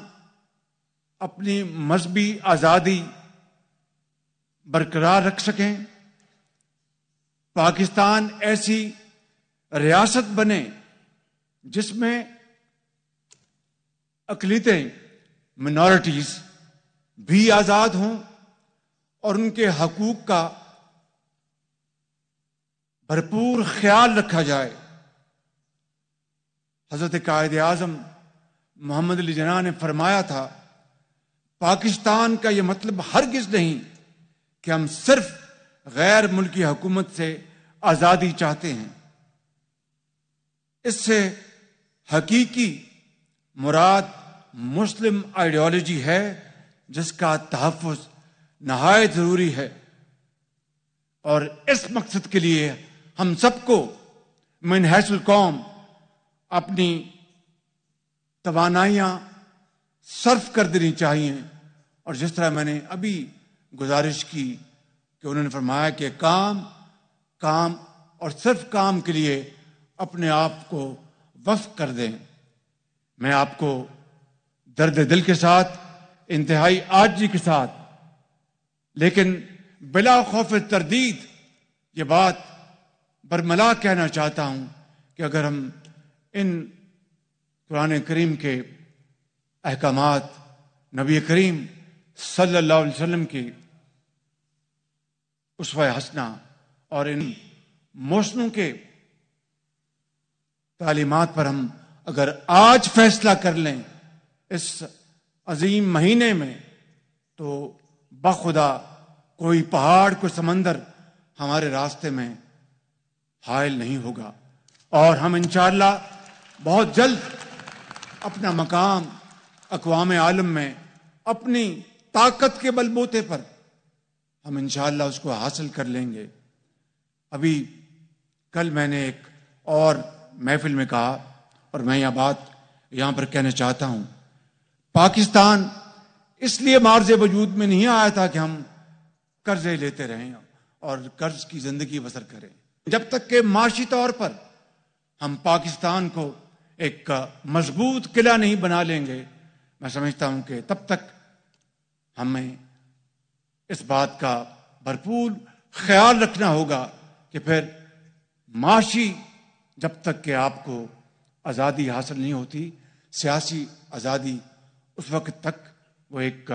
اپنی مذہبی آزادی برقرار رکھ سکیں. پاکستان ایسی ریاست بنے جس میں اقلیتیں منارٹیز بھی آزاد ہوں اور ان کے حقوق کا بھرپور خیال رکھا جائے. حضرت قائد اعظم محمد علی جناح نے فرمایا تھا پاکستان کا یہ مطلب ہرگز نہیں کہ ہم صرف غیر ملکی حکومت سے آزادی چاہتے ہیں. اس سے حقیقی مراد مسلم آئیڈیالوجی ہے جس کا تحفظ نہایت ضروری ہے. اور اس مقصد کے لیے ہم سب کو من حیث القوم اپنی توانائیاں صرف کر دینی چاہیے. اور جس طرح میں نے ابھی گزارش کی کہ انہوں نے فرمایا کہ کام اور صرف کام کے لیے اپنے آپ کو وقف کر دیں. میں آپ کو درد دل کے ساتھ انتہائی عاجزی کے ساتھ لیکن بلا خوف تردید یہ بات برملا کہنا چاہتا ہوں کہ اگر ہم ان قرآن کریم کے احکامات نبی کریم صلی اللہ علیہ وسلم کی اسوہ حسنہ اور ان موسموں کے تعلیمات پر ہم اگر آج فیصلہ کر لیں اس عظیم مہینے میں تو بخدا کوئی پہاڑ کوئی سمندر ہمارے راستے میں حائل نہیں ہوگا. اور ہم انشاءاللہ بہت جلد اپنا مقام اقوام عالم میں اپنی طاقت کے بل بوتے پر ہم انشاءاللہ اس کو حاصل کر لیں گے. ابھی کل میں نے ایک اور محفل میں کہا اور میں یہ بات یہاں پر کہنا چاہتا ہوں پاکستان اس لیے معرض وجود میں نہیں آیا تھا کہ ہم قرضے لیتے رہیں اور قرض کی زندگی بسر کریں. جب تک کہ معاشی طور پر ہم پاکستان کو ایک مضبوط قلعہ نہیں بنا لیں گے میں سمجھتا ہوں کہ تب تک ہمیں اس بات کا بھرپور خیال رکھنا ہوگا کہ پھر معاشی جب تک کہ آپ کو آزادی حاصل نہیں ہوتی سیاسی آزادی اس وقت تک وہ ایک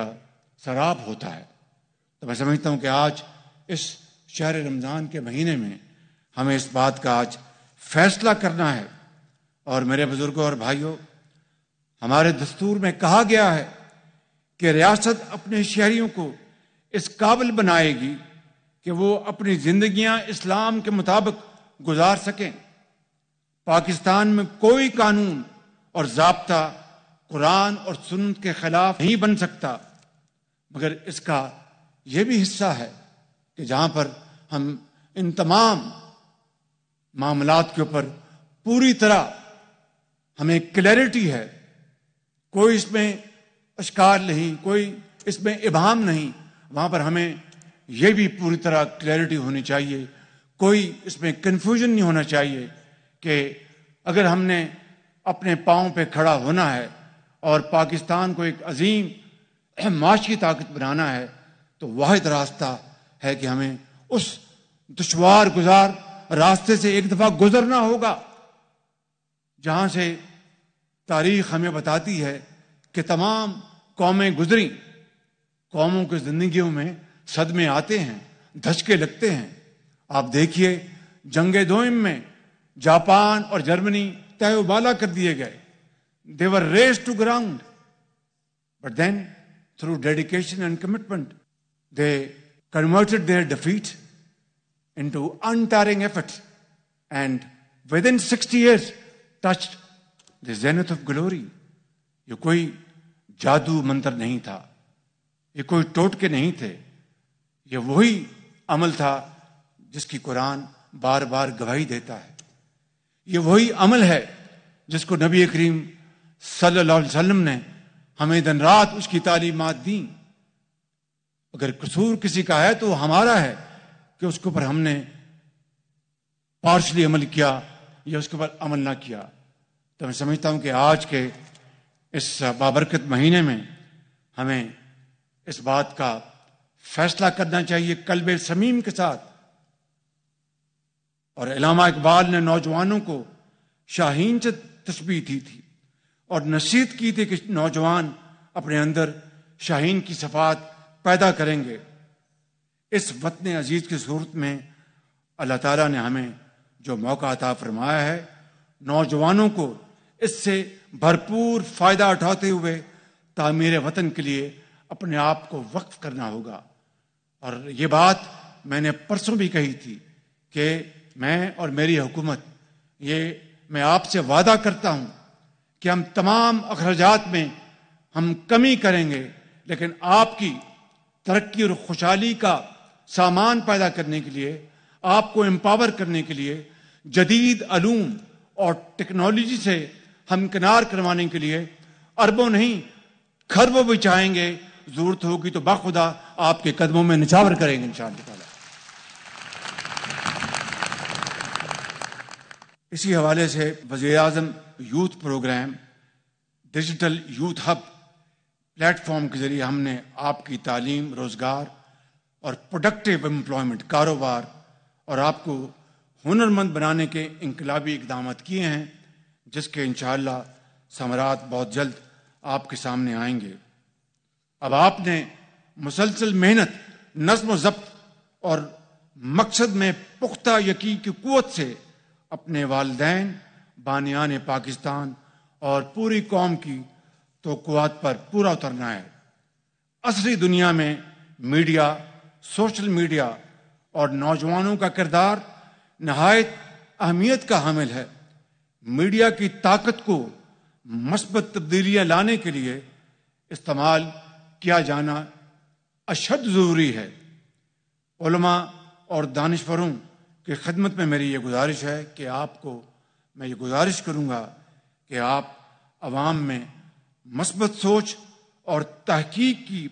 سراب ہوتا ہے. تو میں سمجھتا ہوں کہ آج اس شہر رمضان کے مہینے میں ہمیں اس بات کا آج فیصلہ کرنا ہے. اور میرے بزرگوں اور بھائیوں ہمارے دستور میں کہا گیا ہے کہ ریاست اپنے شہریوں کو اس قابل بنائے گی کہ وہ اپنی زندگیاں اسلام کے مطابق گزار سکیں. پاکستان میں کوئی قانون اور ضابطہ قرآن اور سنت کے خلاف نہیں بن سکتا مگر اس کا یہ بھی حصہ ہے کہ جہاں پر ہم ان تمام معاملات کے اوپر پوری طرح ہمیں کلیئرٹی ہے کوئی اس میں اشکال نہیں کوئی اس میں ابہام نہیں وہاں پر ہمیں یہ بھی پوری طرح کلیئرٹی ہونی چاہیے کوئی اس میں کنفیوژن نہیں ہونا چاہیے کہ اگر ہم نے اپنے پاؤں پہ کھڑا ہونا ہے اور پاکستان کو ایک عظیم معاشی طاقت بنانا ہے تو واحد راستہ ہے کہ ہمیں اس دشوار گزار راستے سے ایک دفعہ گزرنا ہوگا جہاں سے تاریخ ہمیں بتاتی ہے کہ تمام قومیں گزری قوموں کی زندگیوں میں صدمے آتے ہیں دھچکے لگتے ہیں. آپ دیکھیے جنگ دوئم میں جاپان اور جرمنی تہہ و بالا کر دیے گئے. They were razed to ground. But then through dedication and commitment. They converted their defeat into untiring effort and within 60 years touched the zenith of glory. یہ کوئی جادو منتر نہیں تھا, یہ کوئی ٹوٹکے نہیں تھے, یہ وہی عمل تھا جس کی قرآن بار بار گواہی دیتا ہے. یہ وہی عمل ہے جس کو نبی کریم صلی اللہ علیہ وسلم نے ہمیں دن رات اس کی تعلیمات دیں. اگر قصور کسی کا ہے تو ہمارا ہے کہ اس کے اوپر ہم نے پارشلی عمل کیا یا اس کے اوپر عمل نہ کیا. تو میں سمجھتا ہوں کہ آج کے اس بابرکت مہینے میں ہمیں اس بات کا فیصلہ کرنا چاہیے قلب سمیم کے ساتھ. اور علامہ اقبال نے نوجوانوں کو شاہین سے تشبیہ دی تھی اور نصیحت کی تھی کہ نوجوان اپنے اندر شاہین کی صفات پیدا کریں گے. اس وطن عزیز کی صورت میں اللہ تعالیٰ نے ہمیں جو موقع عطا فرمایا ہے, نوجوانوں کو اس سے بھرپور فائدہ اٹھاتے ہوئے تعمیر وطن کے لیے اپنے آپ کو وقف کرنا ہوگا. اور یہ بات میں نے پرسوں بھی کہی تھی کہ میں اور میری حکومت, یہ میں آپ سے وعدہ کرتا ہوں کہ ہم تمام اخراجات میں ہم کمی کریں گے, لیکن آپ کی ترقی اور خوشحالی کا سامان پیدا کرنے کے لیے, آپ کو امپاور کرنے کے لیے جدید علوم اور ٹیکنالوجی سے ہمکنار کروانے کے لیے اربوں نہیں کھربوں بھی چاہیں گے. ضرورت ہوگی تو باخدا آپ کے قدموں میں نچھاور کریں گے انشاءاللہ تعالی. اسی حوالے سے وزیر اعظم youth program digital youth hub platform کے ذریعے ہم نے آپ کی تعلیم, روزگار اور پروڈکٹیو امپلائمنٹ, کاروبار اور آپ کو ہنرمند بنانے کے انقلابی اقدامات کیے ہیں, جس کے انشاءاللہ ثمرات بہت جلد آپ کے سامنے آئیں گے. اب آپ نے مسلسل محنت, نظم و ضبط اور مقصد میں پختہ یقین کی قوت سے اپنے والدین, بانیان پاکستان اور پوری قوم کی توقعات پر پورا اترنا ہے. عصری دنیا میں میڈیا, سوشل میڈیا اور نوجوانوں کا کردار نہایت اہمیت کا حامل ہے. میڈیا کی طاقت کو مثبت تبدیلیاں لانے کے لیے استعمال کیا جانا اشد ضروری ہے. علماء اور دانشوروں کی خدمت میں میری یہ گزارش ہے کہ آپ کو میں یہ گزارش کروں گا کہ آپ عوام میں مثبت سوچ اور تحقیق کی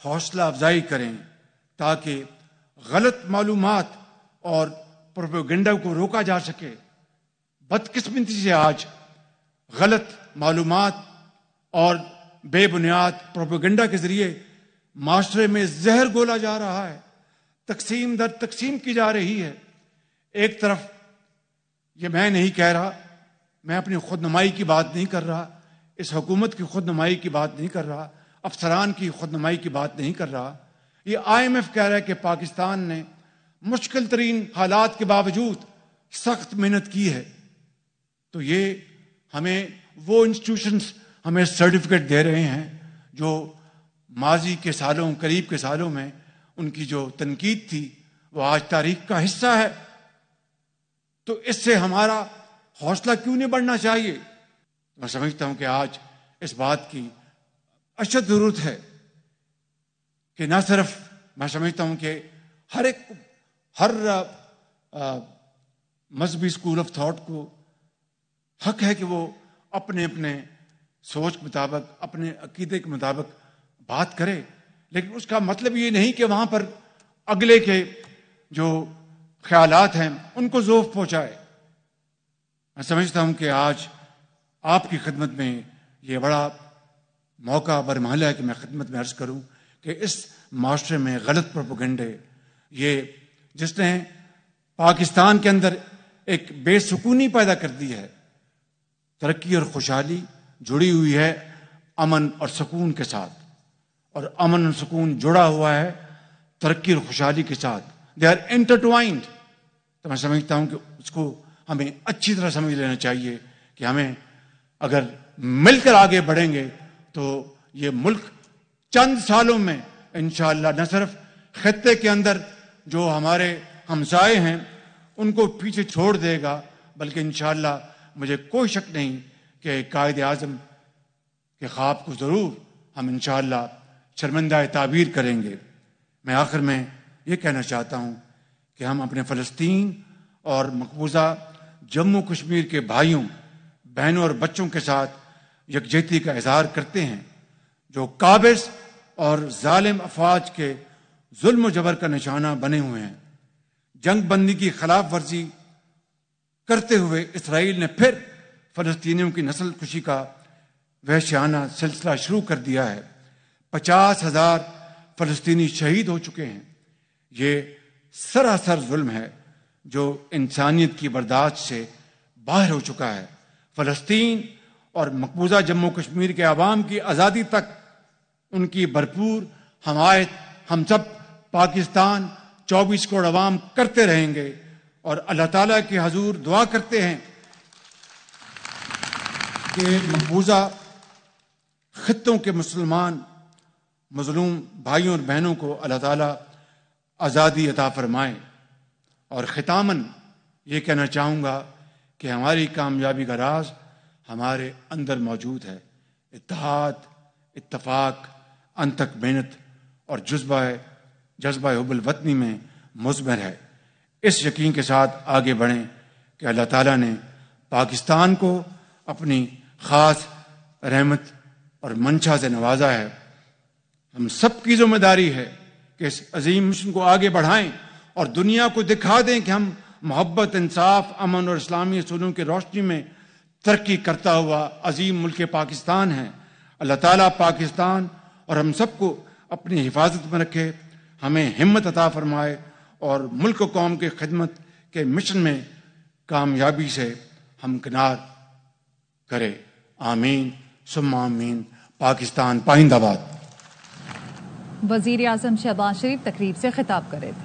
حوصلہ افزائی کریں تاکہ غلط معلومات اور پروپیگنڈا کو روکا جا سکے. بدقسمتی سے آج غلط معلومات اور بے بنیاد پروپیگنڈا کے ذریعے معاشرے میں زہر گھولا جا رہا ہے, تقسیم در تقسیم کی جا رہی ہے. ایک طرف یہ میں نہیں کہہ رہا, میں اپنی خود نمائی کی بات نہیں کر رہا, اس حکومت کی خود نمائی کی بات نہیں کر رہا, افسران کی خود نمائی کی بات نہیں کر رہا. یہ IMF کہہ رہا ہے کہ پاکستان نے مشکل ترین حالات کے باوجود سخت محنت کی ہے. تو یہ ہمیں وہ انسٹیٹیوشنز ہمیں سرٹیفکیٹ دے رہے ہیں جو ماضی کے سالوں, قریب کے سالوں میں ان کی جو تنقید تھی وہ آج تاریخ کا حصہ ہے. تو اس سے ہمارا حوصلہ کیوں نہیں بڑھنا چاہیے؟ میں سمجھتا ہوں کہ آج اس بات کی اشد ضرورت ہے کہ نہ صرف میں سمجھتا ہوں کہ ہر مذہبی اسکول آف تھاٹ کو حق ہے کہ وہ اپنے اپنے سوچ کے مطابق, اپنے عقیدے کے مطابق بات کرے, لیکن اس کا مطلب یہ نہیں کہ وہاں پر اگلے کے جو خیالات ہیں ان کو ذوف پہنچائے. میں سمجھتا ہوں کہ آج آپ کی خدمت میں یہ بڑا موقع برمحل ہے کہ میں خدمت میں عرض کروں کہ اس معاشرے میں غلط پروپیگنڈے, یہ جس نے پاکستان کے اندر ایک بے سکونی پیدا کر دی ہے. ترقی اور خوشحالی جڑی ہوئی ہے امن اور سکون کے ساتھ, اور امن اور سکون جڑا ہوا ہے ترقی اور خوشحالی کے ساتھ. They are intertwined. تو میں سمجھتا ہوں کہ اس کو ہمیں اچھی طرح سمجھ لینا چاہیے کہ ہمیں اگر مل کر آگے بڑھیں گے تو یہ ملک چند سالوں میں انشاءاللہ نہ صرف خطے کے اندر جو ہمارے ہمسائے ہیں ان کو پیچھے چھوڑ دے گا، بلکہ انشاءاللہ مجھے کوئی شک نہیں کہ قائد اعظم کے خواب کو ضرور ہم انشاءاللہ شرمندہ تعبیر کریں گے۔ میں آخر میں یہ کہنا چاہتا ہوں کہ ہم اپنے فلسطین اور مقبوضہ جموں کشمیر کے بھائیوں، بہنوں اور بچوں کے ساتھ یکجہتی کا اظہار کرتے ہیں جو قابض اور ظالم افواج کے ظلم و جبر کا نشانہ بنے ہوئے ہیں۔ جنگ بندی کی خلاف ورزی کرتے ہوئے اسرائیل نے پھر فلسطینیوں کی نسل کشی کا وحشیانہ سلسلہ شروع کر دیا ہے۔ 50,000 فلسطینی شہید ہو چکے ہیں۔ یہ سراسر ظلم ہے جو انسانیت کی برداشت سے باہر ہو چکا ہے۔ فلسطین اور مقبوضہ جموں کشمیر کے عوام کی آزادی تک ان کی بھرپور حمایت ہم سب پاکستان 24 کروڑ عوام کرتے رہیں گے، اور اللہ تعالیٰ کے حضور دعا کرتے ہیں کہ مقبوضہ خطوں کے مسلمان مظلوم بھائیوں اور بہنوں کو اللہ تعالیٰ آزادی عطا فرمائے۔ اور ختاماً یہ کہنا چاہوں گا کہ ہماری کامیابی کا راز ہمارے اندر موجود ہے۔ اتحاد، اتفاق، انتھک محنت اور جذبہ حب الوطنی میں مضمر ہے۔ اس یقین کے ساتھ آگے بڑھیں کہ اللہ تعالیٰ نے پاکستان کو اپنی خاص رحمت اور منشا سے نوازا ہے۔ ہم سب کی ذمہ داری ہے کہ اس عظیم مشن کو آگے بڑھائیں اور دنیا کو دکھا دیں کہ ہم محبت، انصاف، امن اور اسلامی اصولوں کی روشنی میں ترقی کرتا ہوا عظیم ملک پاکستان ہے۔ اللہ تعالیٰ پاکستان اور ہم سب کو اپنی حفاظت میں رکھے، ہمیں ہمت عطا فرمائے اور ملک و قوم کی خدمت کے مشن میں کامیابی سے ہمکنار کرے۔ آمین ثم آمین۔ پاکستان پائندہ باد۔ وزیر اعظم شہباز شریف تقریب سے خطاب کر رہے تھے۔